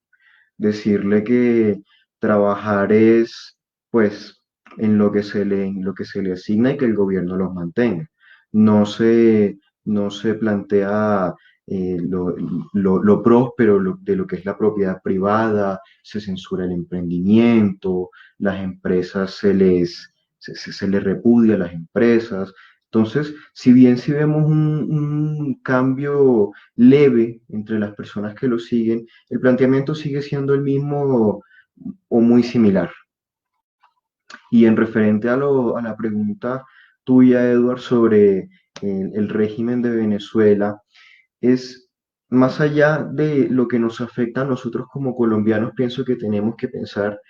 decirle que trabajar es, pues, en lo que se le asigna y que el gobierno los mantenga. No se, no se plantea lo próspero de lo que es la propiedad privada, se censura el emprendimiento, las empresas se les repudia a las empresas. Entonces, si bien si vemos un cambio leve entre las personas que lo siguen, el planteamiento sigue siendo el mismo o muy similar. Y en referente a la pregunta tuya, Edward, sobre el régimen de Venezuela, es más allá de lo que nos afecta a nosotros como colombianos, pienso que tenemos que pensar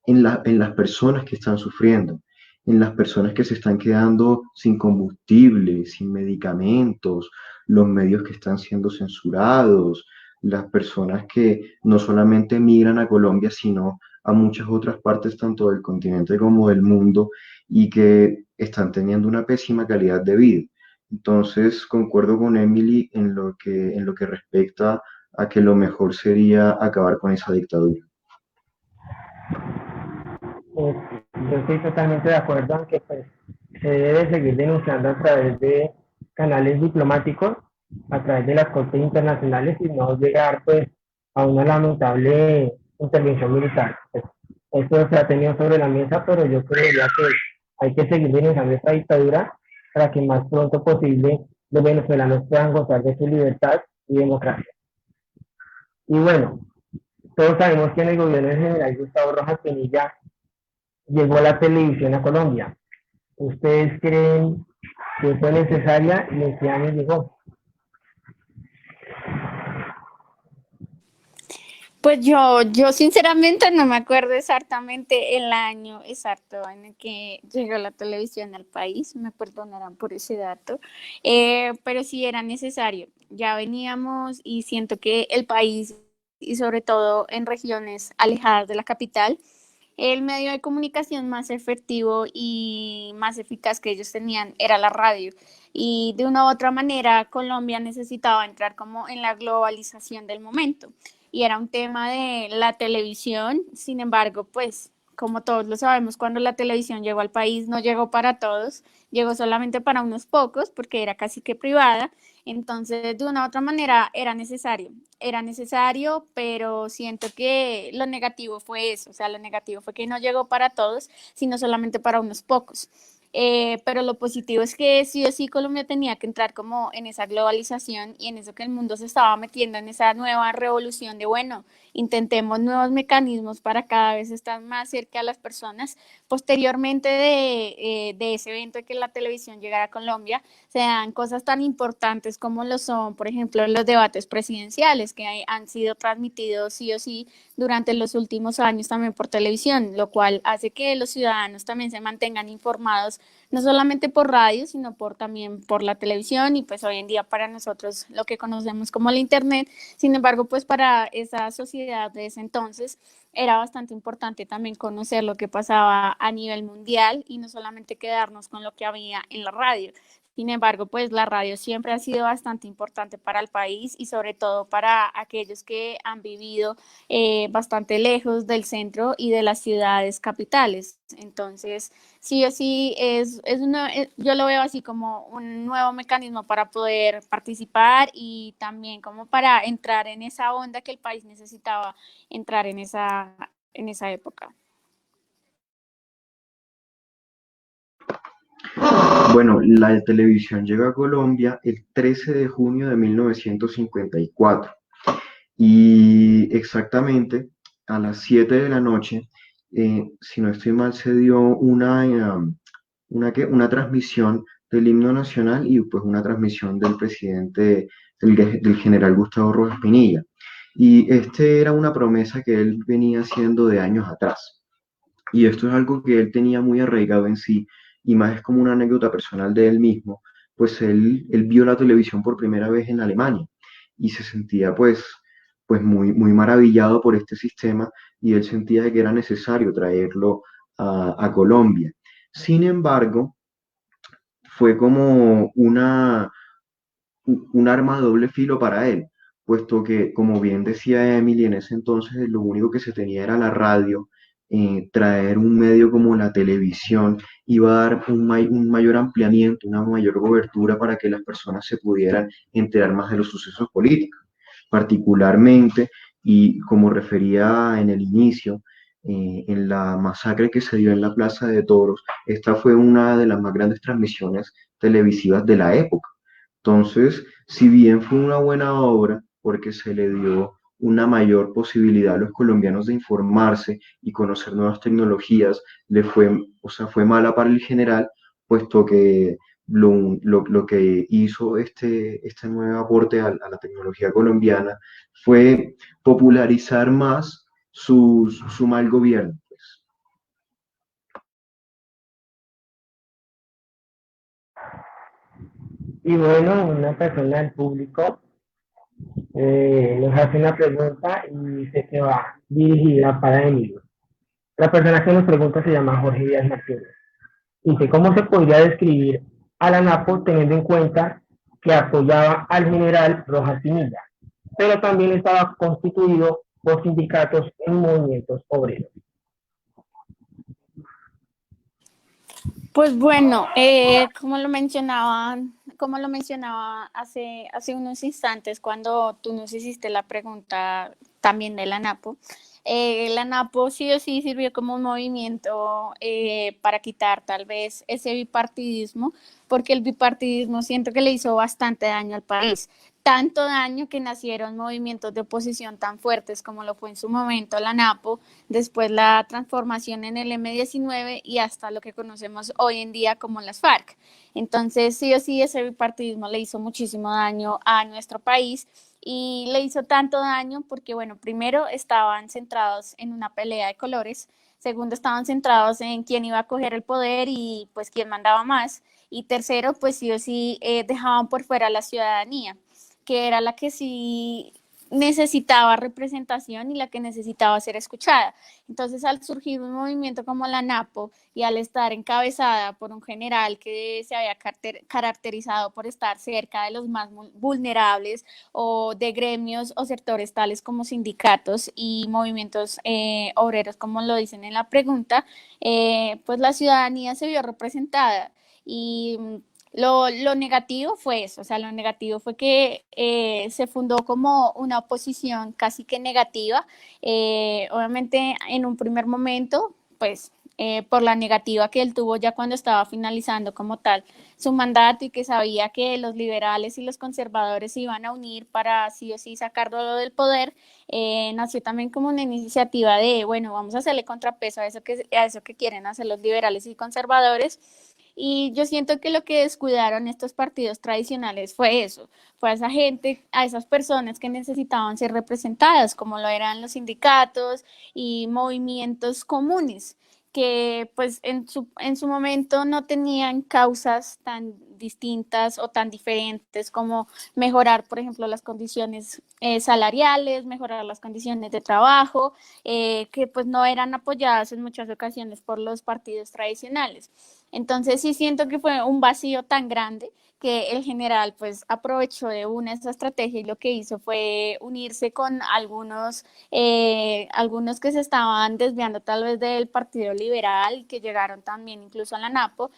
en las personas que están sufriendo, en las personas que se están quedando sin combustible, sin medicamentos, los medios que están siendo censurados, las personas que no solamente migran a Colombia, sino a muchas otras partes, tanto del continente como del mundo, y que están teniendo una pésima calidad de vida. Entonces, concuerdo con Emily en lo que respecta a que lo mejor sería acabar con esa dictadura. Pues, yo estoy totalmente de acuerdo en que pues, se debe seguir denunciando a través de canales diplomáticos, a través de las cortes internacionales y no llegar pues a una lamentable intervención militar. Pues, esto se ha tenido sobre la mesa, pero yo creería que hay que seguir denunciando esta dictadura para que más pronto posible los venezolanos puedan gozar de su libertad y democracia. Y bueno, todos sabemos que en el gobierno del general Gustavo Rojas Pinilla llegó la televisión a Colombia. ¿Ustedes creen que fue necesaria y en qué año llegó? Pues yo sinceramente no me acuerdo exactamente el año exacto en el que llegó la televisión al país, me perdonarán por ese dato, pero sí era necesario. Ya veníamos y siento que el país, y sobre todo en regiones alejadas de la capital, el medio de comunicación más efectivo y más eficaz que ellos tenían era la radio. Y de una u otra manera, Colombia necesitaba entrar como en la globalización del momento. Y era un tema de la televisión. Sin embargo, pues, como todos lo sabemos, cuando la televisión llegó al país, no llegó para todos, llegó solamente para unos pocos, porque era casi que privada. Entonces, de una u otra manera, era necesario, pero siento que lo negativo fue eso, o sea, lo negativo fue que no llegó para todos, sino solamente para unos pocos. pero lo positivo es que sí o sí Colombia tenía que entrar como en esa globalización y en eso que el mundo se estaba metiendo, en esa nueva revolución de, bueno, intentemos nuevos mecanismos para cada vez estar más cerca a las personas. Posteriormente de ese evento de que la televisión llegara a Colombia, se dan cosas tan importantes como lo son, por ejemplo, los debates presidenciales que han sido transmitidos sí o sí durante los últimos años también por televisión, lo cual hace que los ciudadanos también se mantengan informados, no solamente por radio, sino también por la televisión y pues hoy en día para nosotros lo que conocemos como el Internet. Sin embargo, pues para esa sociedad de ese entonces era bastante importante también conocer lo que pasaba a nivel mundial y no solamente quedarnos con lo que había en la radio. Sin embargo, pues la radio siempre ha sido bastante importante para el país y sobre todo para aquellos que han vivido bastante lejos del centro y de las ciudades capitales. Entonces, sí o sí, yo lo veo así como un nuevo mecanismo para poder participar y también como para entrar en esa onda que el país necesitaba entrar en esa época. Bueno, la televisión llega a Colombia el 13 de junio de 1954 y exactamente a las 7 de la noche, si no estoy mal, se dio una transmisión del himno nacional y pues una transmisión del presidente, del general Gustavo Rojas Pinilla. Y este era una promesa que él venía haciendo de años atrás. Y esto es algo que él tenía muy arraigado en sí, y más es como una anécdota personal de él mismo, pues él vio la televisión por primera vez en Alemania y se sentía pues muy maravillado por este sistema y él sentía que era necesario traerlo a Colombia. Sin embargo, fue como un arma de doble filo para él, puesto que, como bien decía Emily, en ese entonces lo único que se tenía era la radio. Traer un medio como la televisión iba a dar un mayor ampliamiento, una mayor cobertura para que las personas se pudieran enterar más de los sucesos políticos, particularmente, y como refería en el inicio, en la masacre que se dio en la Plaza de Toros, esta fue una de las más grandes transmisiones televisivas de la época. Entonces, si bien fue una buena obra, porque se le dio una mayor posibilidad a los colombianos de informarse y conocer nuevas tecnologías, o sea, fue mala para el general, puesto que lo que hizo este nuevo aporte a la tecnología colombiana fue popularizar más su mal gobierno. Pues. Y bueno, una persona del público nos hace una pregunta y dice que va dirigida para Emilio. La persona que nos pregunta se llama Jorge Díaz Martínez. Dice, ¿cómo se podría describir a la NAPO teniendo en cuenta que apoyaba al general Rojas Pinilla, pero también estaba constituido por sindicatos en movimientos obreros? Pues bueno, como lo mencionaba hace unos instantes cuando tú nos hiciste la pregunta también de la NAPO sí o sí sirvió como un movimiento para quitar tal vez ese bipartidismo, porque el bipartidismo siento que le hizo bastante daño al país. Tanto daño que nacieron movimientos de oposición tan fuertes como lo fue en su momento la NAPO, después la transformación en el M-19 y hasta lo que conocemos hoy en día como las FARC. Entonces, sí o sí, ese bipartidismo le hizo muchísimo daño a nuestro país y le hizo tanto daño porque, bueno, primero estaban centrados en una pelea de colores, segundo estaban centrados en quién iba a coger el poder y pues quién mandaba más, y tercero, pues sí o sí dejaban por fuera a la ciudadanía, que era la que sí necesitaba representación y la que necesitaba ser escuchada. Entonces, al surgir un movimiento como la NAPO y al estar encabezada por un general que se había caracterizado por estar cerca de los más vulnerables o de gremios o sectores tales como sindicatos y movimientos obreros, como lo dicen en la pregunta, pues la ciudadanía se vio representada y lo negativo fue eso, o sea, lo negativo fue que se fundó como una oposición casi que negativa. Obviamente, en un primer momento, pues por la negativa que él tuvo ya cuando estaba finalizando como tal su mandato y que sabía que los liberales y los conservadores se iban a unir para sí o sí sacarlo del poder, nació también como una iniciativa de, bueno, vamos a hacerle contrapeso a eso que quieren hacer los liberales y conservadores. Y yo siento que lo que descuidaron estos partidos tradicionales fue eso, fue a esa gente, a esas personas que necesitaban ser representadas, como lo eran los sindicatos y movimientos comunes que pues en su momento no tenían causas tan distintas o tan diferentes como mejorar, por ejemplo, las condiciones salariales, mejorar las condiciones de trabajo, que pues no eran apoyadas en muchas ocasiones por los partidos tradicionales. Entonces sí siento que fue un vacío tan grande que el general pues aprovechó de una esa estrategia y lo que hizo fue unirse con algunos que se estaban desviando tal vez del Partido Liberal y que llegaron también incluso a la NAPO,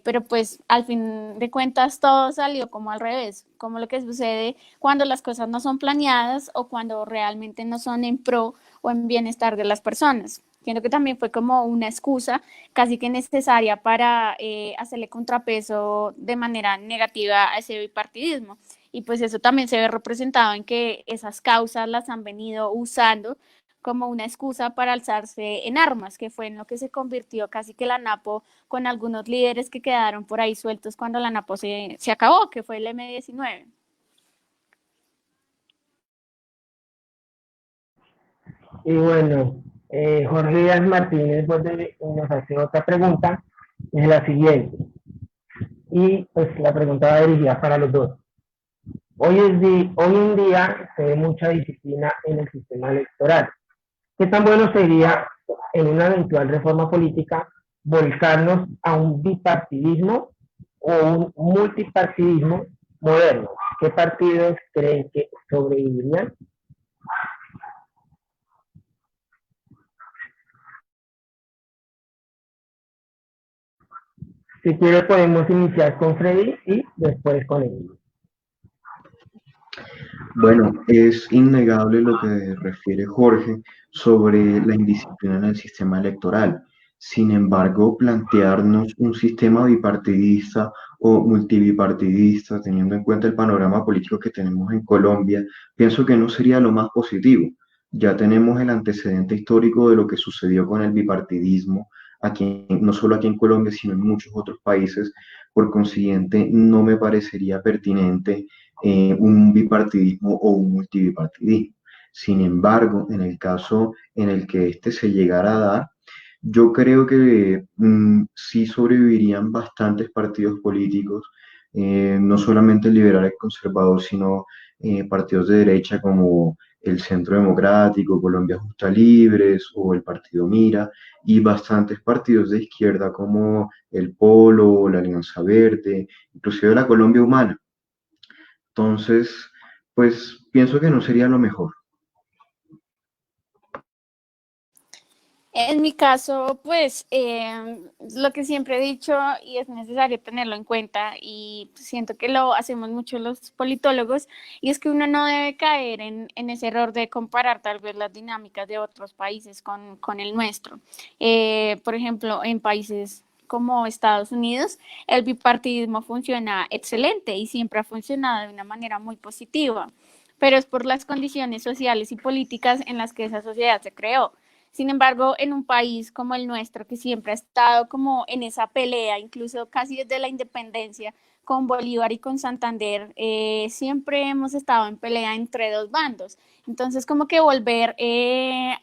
pero pues al fin de cuentas todo salió como al revés, como lo que sucede cuando las cosas no son planeadas o cuando realmente no son en pro o en bienestar de las personas. Siento que también fue como una excusa casi que necesaria para hacerle contrapeso de manera negativa a ese bipartidismo. Y pues eso también se ve representado en que esas causas las han venido usando como una excusa para alzarse en armas, que fue en lo que se convirtió casi que la NAPO con algunos líderes que quedaron por ahí sueltos cuando la NAPO se acabó, que fue el M-19. Y bueno, Jorge Díaz Martínez nos hace otra pregunta, es la siguiente. Y pues la pregunta va dirigida para los dos. Hoy en día se ve mucha disciplina en el sistema electoral. ¿Qué tan bueno sería en una eventual reforma política volcarnos a un bipartidismo o un multipartidismo moderno? ¿Qué partidos creen que sobrevivirían? Si quiere podemos iniciar con Freddy y después con él. Bueno, es innegable lo que refiere Jorge sobre la indisciplina en el sistema electoral. Sin embargo, plantearnos un sistema bipartidista o multibipartidista, teniendo en cuenta el panorama político que tenemos en Colombia, pienso que no sería lo más positivo. Ya tenemos el antecedente histórico de lo que sucedió con el bipartidismo, aquí, no solo aquí en Colombia, sino en muchos otros países. Por consiguiente, no me parecería pertinente un bipartidismo o un multibipartidismo. Sin embargo, en el caso en el que este se llegara a dar, yo creo que sí sobrevivirían bastantes partidos políticos, no solamente el liberal y conservador, sino partidos de derecha como el Centro Democrático, Colombia Justa Libres o el Partido Mira, y bastantes partidos de izquierda como el Polo, la Alianza Verde, inclusive la Colombia Humana. Entonces, pues pienso que no sería lo mejor. En mi caso, pues lo que siempre he dicho y es necesario tenerlo en cuenta y siento que lo hacemos mucho los politólogos y es que uno no debe caer en ese error de comparar tal vez las dinámicas de otros países con el nuestro. Por ejemplo, en países como Estados Unidos, el bipartidismo funciona excelente y siempre ha funcionado de una manera muy positiva, pero es por las condiciones sociales y políticas en las que esa sociedad se creó. Sin embargo, en un país como el nuestro, que siempre ha estado como en esa pelea, incluso casi desde la independencia, con Bolívar y con Santander, siempre hemos estado en pelea entre dos bandos. Entonces, como que volver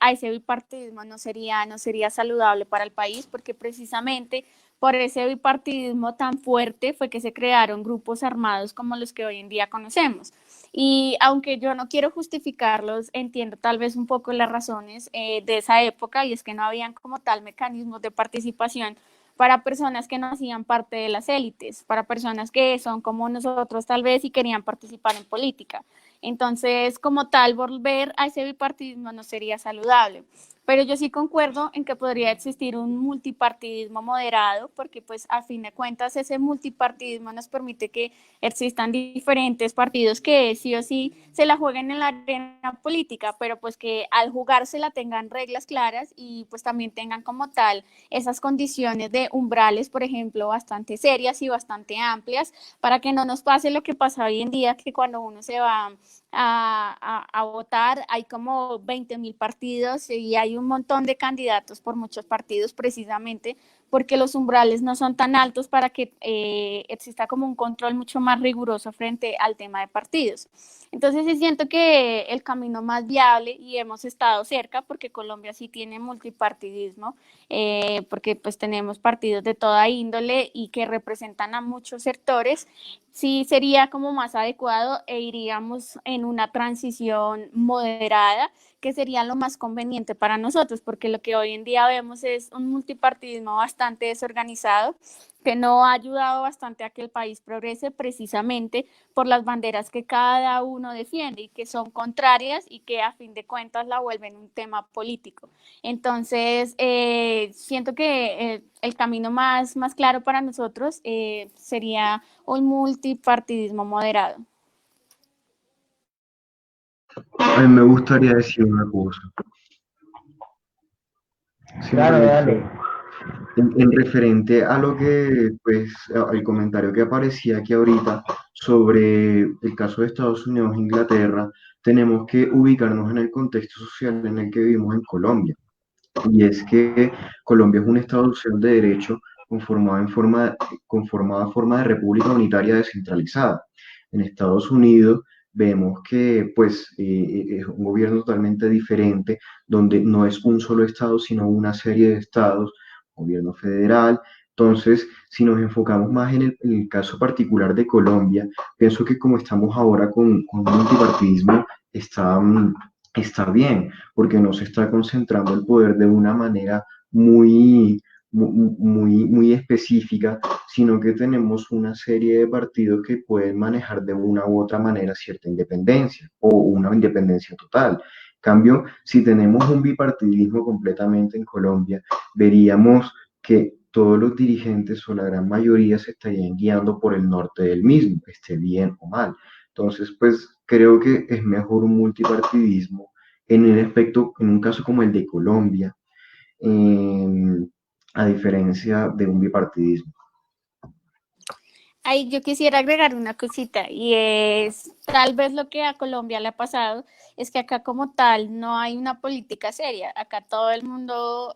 a ese bipartidismo no sería saludable para el país, porque precisamente por ese bipartidismo tan fuerte fue que se crearon grupos armados como los que hoy en día conocemos. Y aunque yo no quiero justificarlos, entiendo tal vez un poco las razones de esa época y es que no habían como tal mecanismos de participación para personas que no hacían parte de las élites, para personas que son como nosotros tal vez y querían participar en política. Entonces, como tal, volver a ese bipartidismo no sería saludable. pero yo sí concuerdo en que podría existir un multipartidismo moderado, porque pues a fin de cuentas ese multipartidismo nos permite que existan diferentes partidos que sí o sí se la jueguen en la arena política, pero pues que al jugársela tengan reglas claras y pues también tengan como tal esas condiciones de umbrales, por ejemplo, bastante serias y bastante amplias, para que no nos pase lo que pasa hoy en día, que cuando uno se va a votar hay como 20.000 partidos y hay un montón de candidatos por muchos partidos precisamente porque los umbrales no son tan altos para que exista como un control mucho más riguroso frente al tema de partidos. Entonces sí siento que el camino más viable, y hemos estado cerca porque Colombia sí tiene multipartidismo, porque pues tenemos partidos de toda índole y que representan a muchos sectores, sí sería como más adecuado e iríamos en una transición moderada, que sería lo más conveniente para nosotros, porque lo que hoy en día vemos es un multipartidismo bastante desorganizado, que no ha ayudado bastante a que el país progrese precisamente por las banderas que cada uno defiende y que son contrarias y que a fin de cuentas la vuelven un tema político. Entonces, siento que el camino más claro para nosotros sería un multipartidismo moderado. A mí me gustaría decir una cosa. Claro, Simple hecho, dale. en referente a lo que, pues, al comentario que aparecía aquí ahorita sobre el caso de Estados Unidos e Inglaterra, tenemos que ubicarnos en el contexto social en el que vivimos en Colombia. Y es que Colombia es un Estado-nación de derecho conformado en forma de república unitaria descentralizada. En Estados Unidos vemos que pues, es un gobierno totalmente diferente, donde no es un solo Estado, sino una serie de estados, gobierno federal. Entonces, si nos enfocamos más en el caso particular de Colombia, pienso que como estamos ahora con un multipartidismo, está, está bien porque no se está concentrando el poder de una manera muy específica, sino que tenemos una serie de partidos que pueden manejar de una u otra manera cierta independencia o una independencia total. Cambio, si tenemos un bipartidismo completamente en Colombia, veríamos que todos los dirigentes o la gran mayoría se estarían guiando por el norte del mismo, esté bien o mal. Entonces, pues creo que es mejor un multipartidismo en el aspecto, en un caso como el de Colombia, eh, a diferencia de un bipartidismo. Ahí yo quisiera agregar una cosita y es tal vez lo que a Colombia le ha pasado es que acá como tal no hay una política seria, acá todo el mundo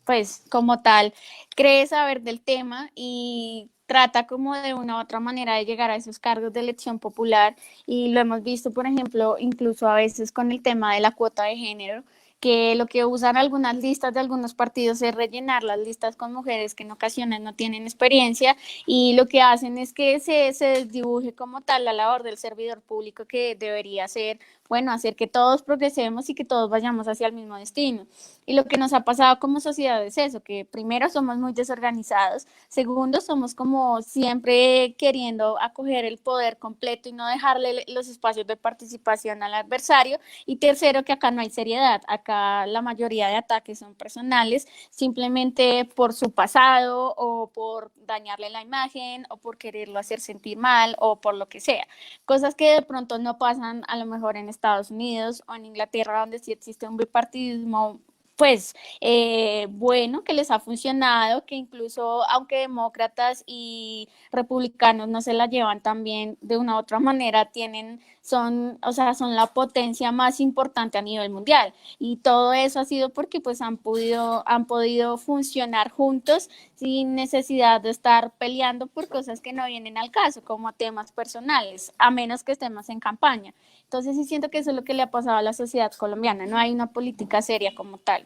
pues como tal cree saber del tema y trata como de una u otra manera de llegar a esos cargos de elección popular y lo hemos visto por ejemplo incluso a veces con el tema de la cuota de género, que lo que usan algunas listas de algunos partidos es rellenar las listas con mujeres que en ocasiones no tienen experiencia y lo que hacen es que se desdibuje como tal la labor del servidor público que debería ser, bueno, hacer que todos progresemos y que todos vayamos hacia el mismo destino. Y lo que nos ha pasado como sociedad es eso, que primero somos muy desorganizados, segundo somos como siempre queriendo acoger el poder completo y no dejarle los espacios de participación al adversario, y tercero que acá no hay seriedad, acá la mayoría de ataques son personales, simplemente por su pasado o por dañarle la imagen o por quererlo hacer sentir mal o por lo que sea. Cosas que de pronto no pasan a lo mejor en Estados Unidos o en Inglaterra, donde sí existe un bipartidismo pues bueno, que les ha funcionado, que incluso aunque demócratas y republicanos no se la llevan tan bien de una u otra manera, son, o sea, son la potencia más importante a nivel mundial. Y todo eso ha sido porque pues han podido funcionar juntos sin necesidad de estar peleando por cosas que no vienen al caso, como temas personales, a menos que estemos en campaña. Entonces sí siento que eso es lo que le ha pasado a la sociedad colombiana, no hay una política seria como tal.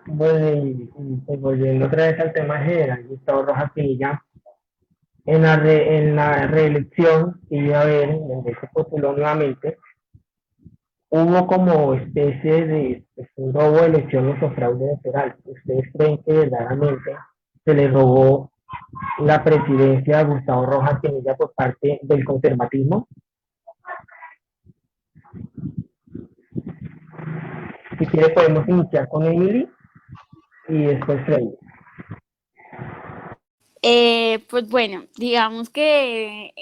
Bueno, pues volviendo otra vez al tema general, Gustavo Rojas Pinilla, en la reelección que iba a haber, donde se postuló nuevamente, hubo como especie de pues, un robo de elecciones o fraude electoral. ¿Ustedes creen que verdaderamente se le robó la presidencia a Gustavo Rojas Pinilla por parte del conservatismo? Si quiere podemos iniciar con Emily y después Freddy. Pues bueno, digamos que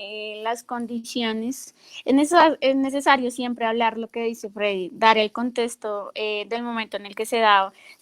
las condiciones, es necesario siempre hablar lo que dice Freddy, dar el contexto del momento en el que se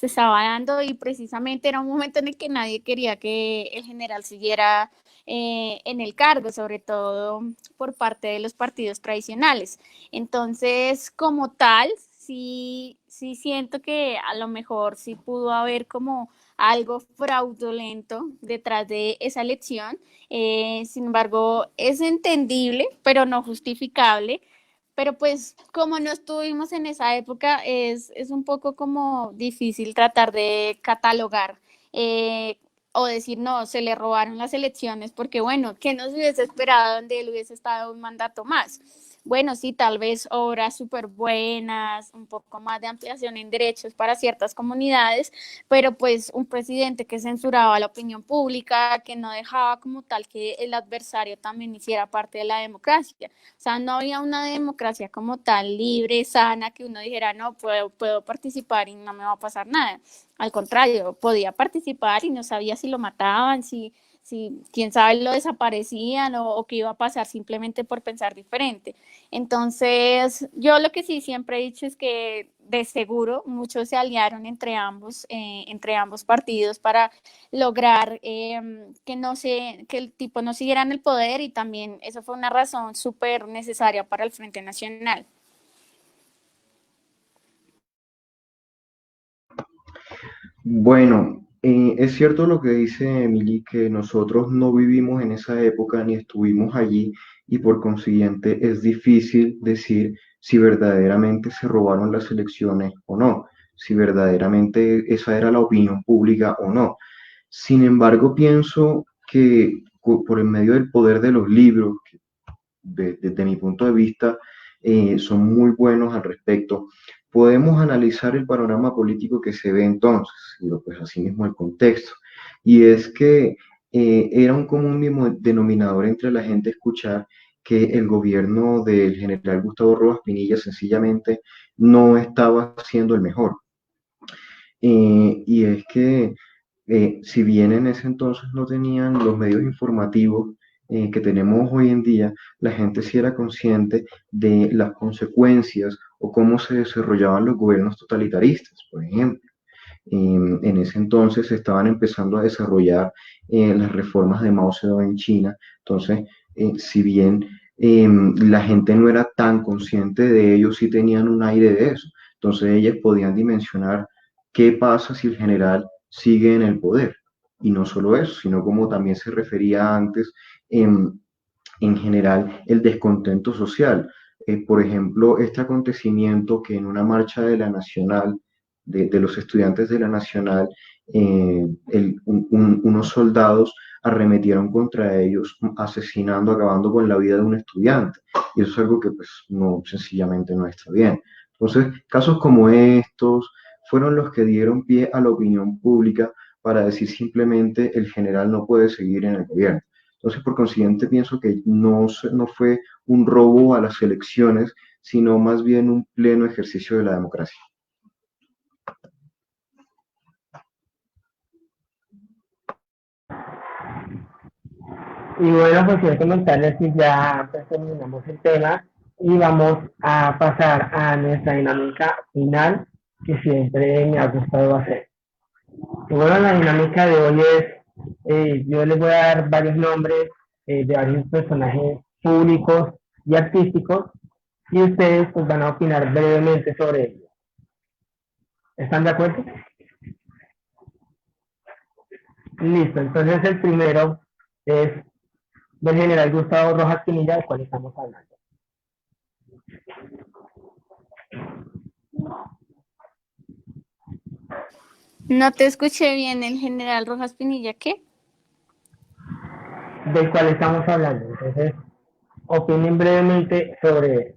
estaba dando y precisamente era un momento en el que nadie quería que el general siguiera en el cargo, sobre todo por parte de los partidos tradicionales. Entonces, como tal, sí siento que a lo mejor sí pudo haber como algo fraudulento detrás de esa elección. Sin embargo, es entendible, pero no justificable. Pero pues como no estuvimos en esa época, es un poco como difícil tratar de catalogar eh, o decir, no, se le robaron las elecciones, porque bueno, ¿qué nos hubiese esperado donde él hubiese estado un mandato más? Bueno, sí, tal vez obras súper buenas, un poco más de ampliación en derechos para ciertas comunidades, pero pues un presidente que censuraba la opinión pública, que no dejaba como tal que el adversario también hiciera parte de la democracia. O sea, no había una democracia como tal libre, sana, que uno dijera, no, puedo participar y no me va a pasar nada. Al contrario, podía participar y no sabía si lo mataban, si quién sabe lo desaparecían o qué iba a pasar simplemente por pensar diferente. Entonces, yo lo que sí siempre he dicho es que de seguro muchos se aliaron entre ambos partidos para lograr que el tipo no siguiera en el poder y también eso fue una razón súper necesaria para el Frente Nacional. Bueno, es cierto lo que dice Emily, que nosotros no vivimos en esa época ni estuvimos allí y por consiguiente es difícil decir si verdaderamente se robaron las elecciones o no, si verdaderamente esa era la opinión pública o no. Sin embargo, pienso que por el medio del poder de los libros, que desde mi punto de vista, son muy buenos al respecto. Podemos analizar el panorama político que se ve entonces, y pues asimismo el contexto. Y es que era un común denominador entre la gente escuchar que el gobierno del general Gustavo Rojas Pinilla sencillamente no estaba siendo el mejor. Y es que si bien en ese entonces no tenían los medios informativos que tenemos hoy en día, la gente sí era consciente de las consecuencias o cómo se desarrollaban los gobiernos totalitaristas, por ejemplo. En ese entonces se estaban empezando a desarrollar las reformas de Mao Zedong en China. Entonces, si bien la gente no era tan consciente de ello, sí tenían un aire de eso. Entonces ellas podían dimensionar qué pasa si el general sigue en el poder. Y no solo eso, sino como también se refería antes, en general el descontento social. Por ejemplo, este acontecimiento que en una marcha de la Nacional, de los estudiantes de la Nacional, unos soldados arremetieron contra ellos, asesinando, acabando con la vida de un estudiante. Y eso es algo que pues no, sencillamente no está bien. Entonces, casos como estos fueron los que dieron pie a la opinión pública para decir simplemente el general no puede seguir en el gobierno. Entonces, por consiguiente, pienso que no fue un robo a las elecciones, sino más bien un pleno ejercicio de la democracia. Y bueno, pues quiero comentarles que ya pues, terminamos el tema y vamos a pasar a nuestra dinámica final que siempre me ha gustado hacer. Y bueno, la dinámica de hoy es, yo les voy a dar varios nombres de varios personajes públicos y artísticos y ustedes pues van a opinar brevemente sobre ellos. ¿Están de acuerdo? Listo, entonces el primero es del general Gustavo Rojas Pinilla, del cual estamos hablando. No te escuché bien, el general Rojas Pinilla, ¿qué? Del cual estamos hablando. Entonces, opinen brevemente sobre él.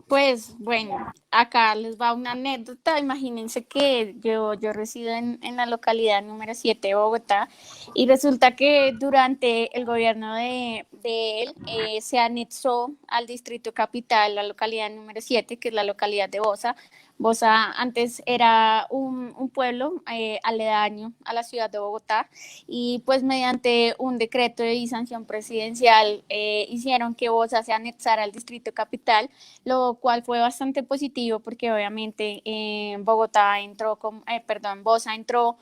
Pues bueno, acá les va una anécdota. Imagínense que yo resido en la localidad número 7 de Bogotá y resulta que durante el gobierno de él se anexó al distrito capital la localidad número 7, que es la localidad de Bosa, Bosa antes era un pueblo aledaño a la ciudad de Bogotá y pues mediante un decreto y sanción presidencial hicieron que Bosa se anexara al distrito capital, lo cual fue bastante positivo porque obviamente Bogotá entró, perdón, Bosa entró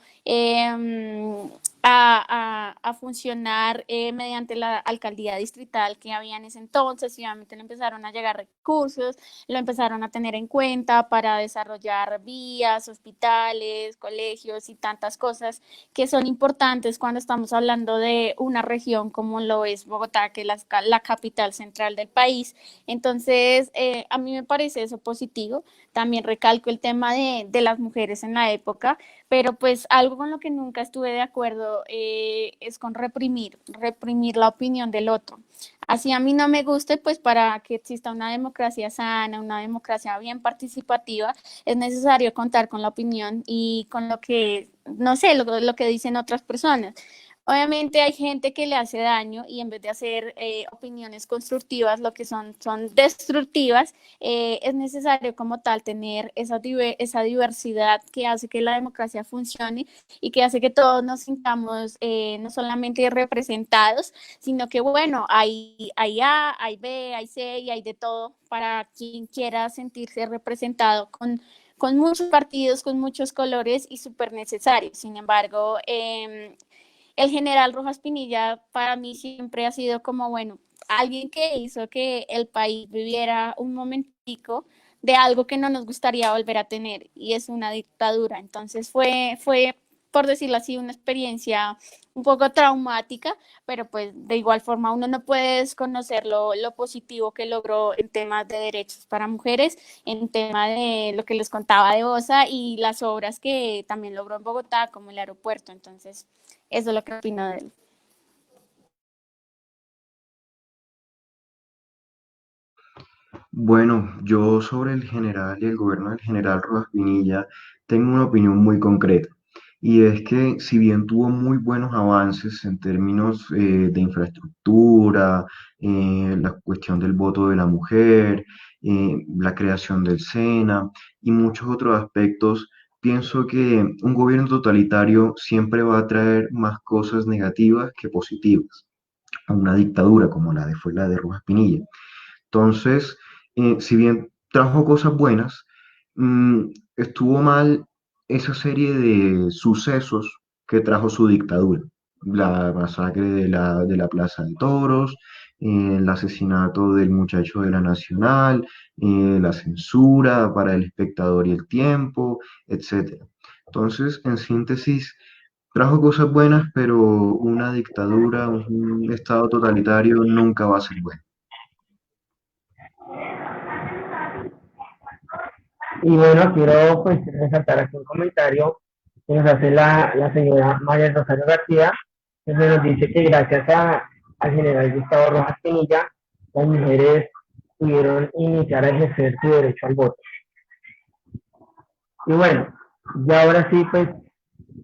a funcionar mediante la alcaldía distrital que había en ese entonces y obviamente le empezaron a llegar recursos, lo empezaron a tener en cuenta para desarrollar vías, hospitales, colegios y tantas cosas que son importantes cuando estamos hablando de una región como lo es Bogotá, que es la capital central del país. Entonces, a mí me parece eso positivo. También recalco el tema de las mujeres en la época, pero pues algo con lo que nunca estuve de acuerdo es con reprimir la opinión del otro. Así a mí no me guste, pues para que exista una democracia sana, una democracia bien participativa, es necesario contar con la opinión y con lo que, no sé, lo que dicen otras personas. Obviamente hay gente que le hace daño y en vez de hacer opiniones constructivas, lo que son destructivas, es necesario como tal tener esa diversidad que hace que la democracia funcione y que hace que todos nos sintamos no solamente representados, sino que bueno, hay A, hay B, hay C y hay de todo para quien quiera sentirse representado con muchos partidos, con muchos colores y súper necesario. Sin embargo, el general Rojas Pinilla para mí siempre ha sido como, bueno, alguien que hizo que el país viviera un momentico de algo que no nos gustaría volver a tener y es una dictadura. Entonces fue por decirlo así, una experiencia un poco traumática, pero pues de igual forma uno no puede desconocer lo positivo que logró en temas de derechos para mujeres, en tema de lo que les contaba de Osa y las obras que también logró en Bogotá, como el aeropuerto. Entonces, eso es lo que opino de él. Bueno, yo sobre el general y el gobierno del general Rojas Pinilla tengo una opinión muy concreta. Y es que si bien tuvo muy buenos avances en términos de infraestructura, la cuestión del voto de la mujer, la creación del SENA y muchos otros aspectos, pienso que un gobierno totalitario siempre va a traer más cosas negativas que positivas a una dictadura como fue la de Rojas Pinilla. Entonces, si bien trajo cosas buenas, estuvo mal esa serie de sucesos que trajo su dictadura. La masacre de la Plaza de Toros, el asesinato del muchacho de la Nacional, la censura para el espectador y el tiempo, etcétera. Entonces, en síntesis, trajo cosas buenas, pero una dictadura, un estado totalitario nunca va a ser bueno. Y bueno, quiero pues resaltar aquí un comentario que nos hace la señora María Rosario García, que nos dice que gracias al general Gustavo Rojas Pinilla, las mujeres pudieron iniciar a ejercer su derecho al voto. Y bueno, ya ahora sí, pues,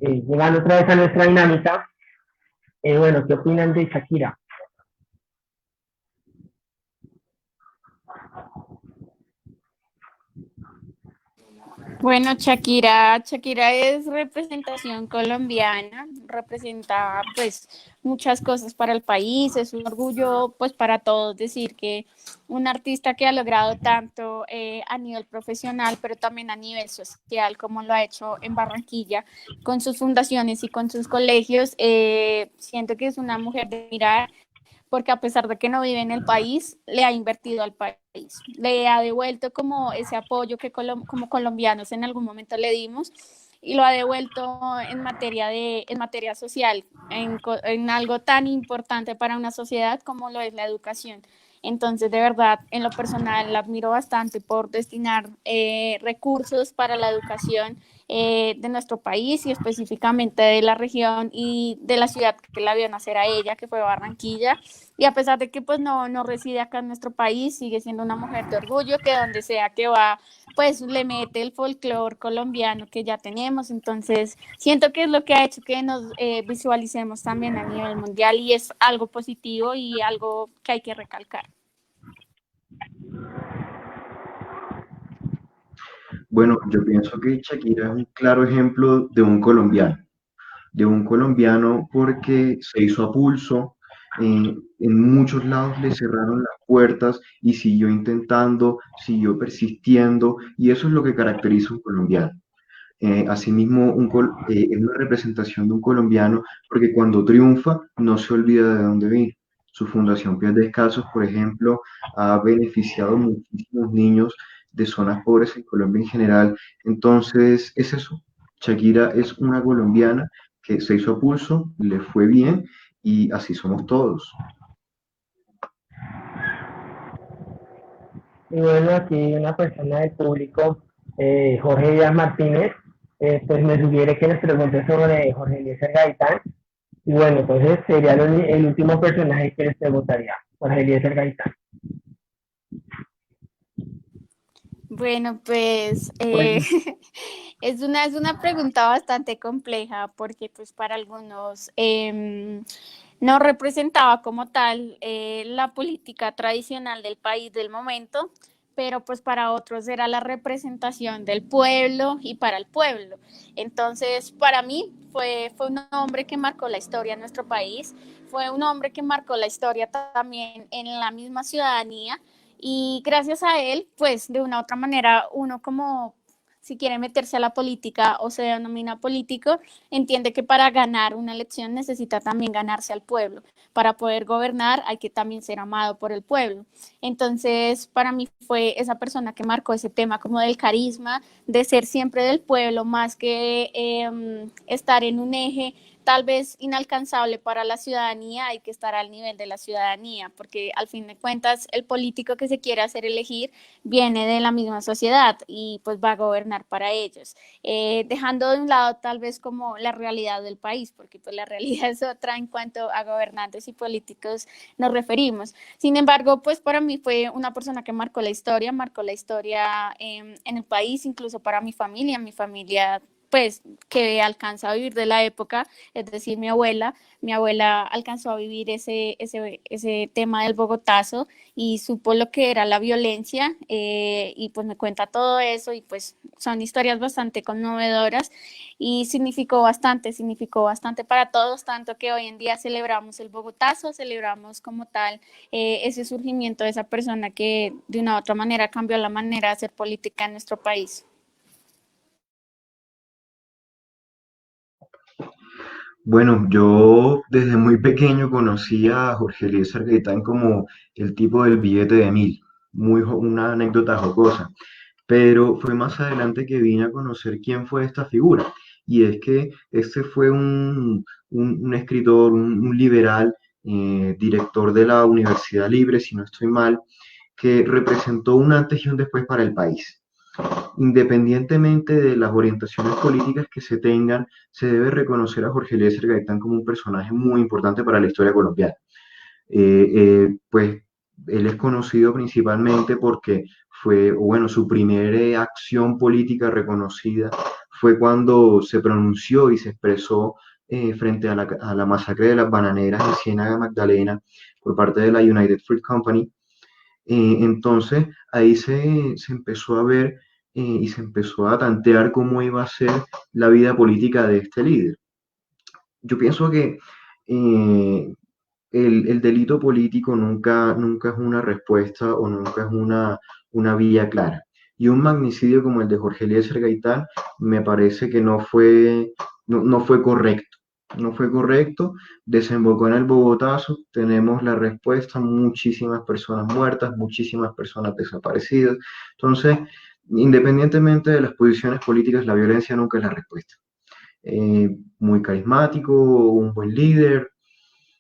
llegando otra vez a nuestra dinámica, bueno, ¿qué opinan de Shakira? Bueno, Shakira es representación colombiana, representa pues muchas cosas para el país, es un orgullo pues para todos decir que un artista que ha logrado tanto a nivel profesional, pero también a nivel social, como lo ha hecho en Barranquilla, con sus fundaciones y con sus colegios, siento que es una mujer de mirar porque a pesar de que no vive en el país, le ha invertido al país, le ha devuelto como ese apoyo que como colombianos en algún momento le dimos y lo ha devuelto en materia social, en algo tan importante para una sociedad como lo es la educación. Entonces, de verdad, en lo personal, la admiro bastante por destinar recursos para la educación de nuestro país y específicamente de la región y de la ciudad que la vio nacer a ella, que fue Barranquilla. Y a pesar de que pues no reside acá en nuestro país, sigue siendo una mujer de orgullo que donde sea que va, pues le mete el folclore colombiano que ya tenemos. Entonces, siento que es lo que ha hecho que nos visualicemos también a nivel mundial y es algo positivo y algo que hay que recalcar. Bueno, yo pienso que Shakira es un claro ejemplo de un colombiano porque se hizo a pulso, en muchos lados le cerraron las puertas y siguió intentando, siguió persistiendo, y eso es lo que caracteriza a un colombiano. Asimismo, es una representación de un colombiano porque cuando triunfa no se olvida de dónde vino. Su Fundación Pies Descalzos, por ejemplo, ha beneficiado muchísimos niños de zonas pobres en Colombia en general. Entonces, es eso. Shakira es una colombiana que se hizo a pulso, le fue bien y así somos todos. Y bueno, aquí una persona del público, Jorge Díaz Martínez, pues me sugiere que les pregunte sobre Jorge Eliezer Gaitán. Y bueno, entonces sería el último personaje que les preguntaría, Jorge Eliezer Gaitán. Bueno, pues Bueno, es una pregunta bastante compleja porque pues para algunos no representaba como tal la política tradicional del país del momento, pero pues para otros era la representación del pueblo y para el pueblo. Entonces, para mí fue un hombre que marcó la historia en nuestro país, fue un hombre que marcó la historia también en la misma ciudadanía y gracias a él, pues de una u otra manera, uno como si quiere meterse a la política o se denomina político, entiende que para ganar una elección necesita también ganarse al pueblo. Para poder gobernar hay que también ser amado por el pueblo. Entonces, para mí fue esa persona que marcó ese tema como del carisma, de ser siempre del pueblo, más que estar en un eje tal vez inalcanzable para la ciudadanía, hay que estar al nivel de la ciudadanía, porque al fin de cuentas el político que se quiere hacer elegir viene de la misma sociedad y pues va a gobernar para ellos, dejando de un lado tal vez como la realidad del país, porque pues la realidad es otra en cuanto a gobernantes y políticos nos referimos. Sin embargo, pues para mí fue una persona que marcó la historia en el país, incluso para mi familia pues que alcanza a vivir de la época, es decir, mi abuela alcanzó a vivir ese tema del Bogotazo y supo lo que era la violencia y pues me cuenta todo eso y pues son historias bastante conmovedoras y significó bastante para todos, tanto que hoy en día celebramos el Bogotazo, celebramos como tal ese surgimiento de esa persona que de una u otra manera cambió la manera de hacer política en nuestro país. Bueno, yo desde muy pequeño conocí a Jorge Eliezer Gaitán como el tipo del billete de 1.000, una anécdota jocosa, pero fue más adelante que vine a conocer quién fue esta figura, y es que este fue un escritor, un liberal, director de la Universidad Libre, si no estoy mal, que representó un antes y un después para el país. Independientemente de las orientaciones políticas que se tengan, se debe reconocer a Jorge Eliezer Gaitán como un personaje muy importante para la historia colombiana. Pues él es conocido principalmente porque fue, bueno, su primera acción política reconocida fue cuando se pronunció y se expresó frente a la masacre de las bananeras en Ciénaga Magdalena por parte de la United Fruit Company. Entonces ahí se empezó a ver y se empezó a tantear cómo iba a ser la vida política de este líder. Yo pienso que eh, el delito político nunca es una respuesta o nunca es una vía clara. Y un magnicidio como el de Jorge Eliezer Gaitán me parece que no fue correcto. No fue correcto, desembocó en el Bogotazo, tenemos la respuesta, muchísimas personas muertas, muchísimas personas desaparecidas. Entonces, independientemente de las posiciones políticas, la violencia nunca es la respuesta. Muy carismático, un buen líder,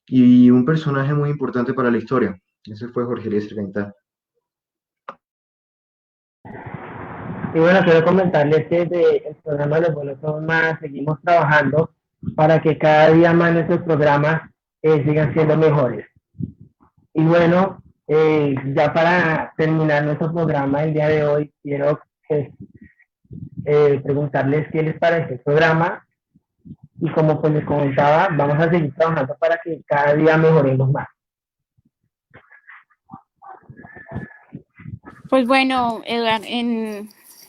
y un personaje muy importante para la historia. Ese fue Jorge Eliezer Gaitán. y bueno, quiero comentarles que desde el programa Los Buenos Somos Más seguimos trabajando para que cada día más nuestros programas sigan siendo mejores. Y bueno, ya para terminar nuestro programa el día de hoy, quiero preguntarles qué les parece el programa y como pues les comentaba, vamos a seguir trabajando para que cada día mejoremos más. Pues bueno, Edward,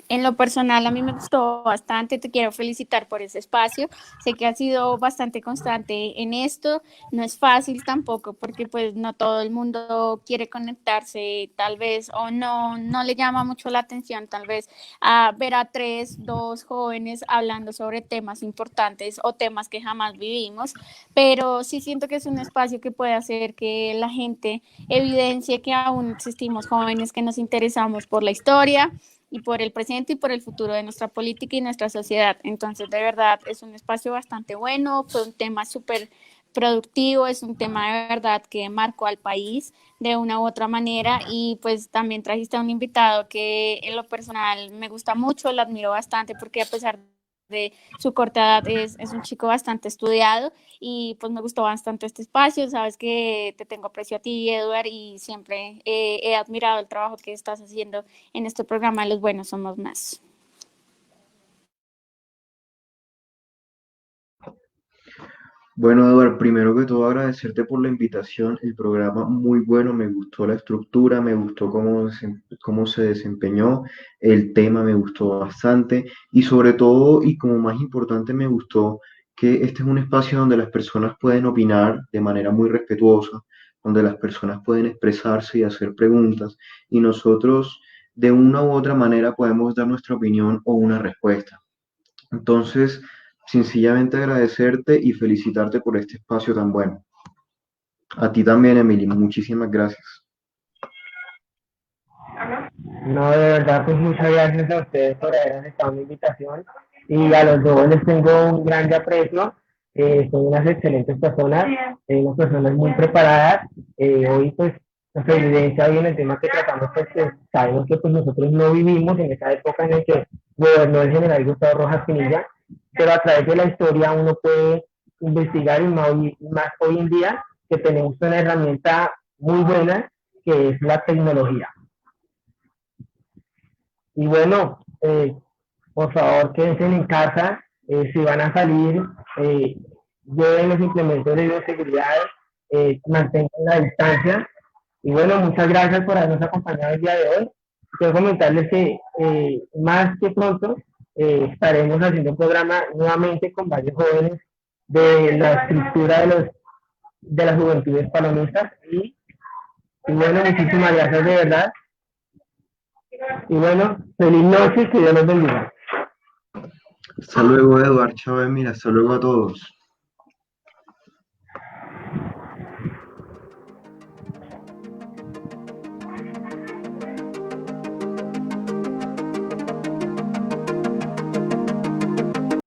En lo personal, a mí me gustó bastante, te quiero felicitar por ese espacio. Sé que has sido bastante constante en esto. No es fácil tampoco porque pues no todo el mundo quiere conectarse tal vez o no le llama mucho la atención tal vez a ver a dos jóvenes hablando sobre temas importantes o temas que jamás vivimos, pero sí siento que es un espacio que puede hacer que la gente evidencie que aún existimos jóvenes que nos interesamos por la historia y por el presente y por el futuro de nuestra política y nuestra sociedad. Entonces, de verdad, es un espacio bastante bueno, fue un tema súper productivo, es un tema de verdad que marcó al país de una u otra manera y pues también trajiste a un invitado que en lo personal me gusta mucho, lo admiro bastante porque a pesar de su corta edad es un chico bastante estudiado y pues me gustó bastante este espacio, sabes que te tengo aprecio a ti, Edward, y siempre he admirado el trabajo que estás haciendo en este programa Los Buenos Somos Más. Bueno, Eduardo, primero que todo agradecerte por la invitación, el programa muy bueno, me gustó la estructura, me gustó cómo se desempeñó, el tema me gustó bastante y sobre todo, y como más importante, me gustó que este es un espacio donde las personas pueden opinar de manera muy respetuosa, donde las personas pueden expresarse y hacer preguntas y nosotros de una u otra manera podemos dar nuestra opinión o una respuesta. Entonces, sencillamente agradecerte y felicitarte por este espacio tan bueno. A ti también, Emily, muchísimas gracias. No, de verdad, pues muchas gracias a ustedes por haber aceptado mi invitación y a los dos les tengo un gran aprecio. Son unas excelentes personas, unas personas muy preparadas. Hoy, pues, nuestra evidencia hoy en el tema que tratamos, pues, que sabemos que pues, nosotros no vivimos en esa época en la que gobernó el general Gustavo Rojas Pinilla, pero a través de la historia uno puede investigar y más hoy en día que tenemos una herramienta muy buena que es la tecnología. Y bueno, por favor, quédense en casa. Si van a salir, eh, lleven los implementos de bioseguridad, mantengan la distancia. Y bueno, muchas gracias por habernos acompañado el día de hoy. Quiero comentarles que más que pronto estaremos haciendo un programa nuevamente con varios jóvenes de la estructura de las juventudes palomistas. Y bueno, muchísimas gracias de verdad. Y bueno, feliz noche y que Dios los bendiga. Hasta luego, Eduardo. Chao, Emily. Hasta luego a todos.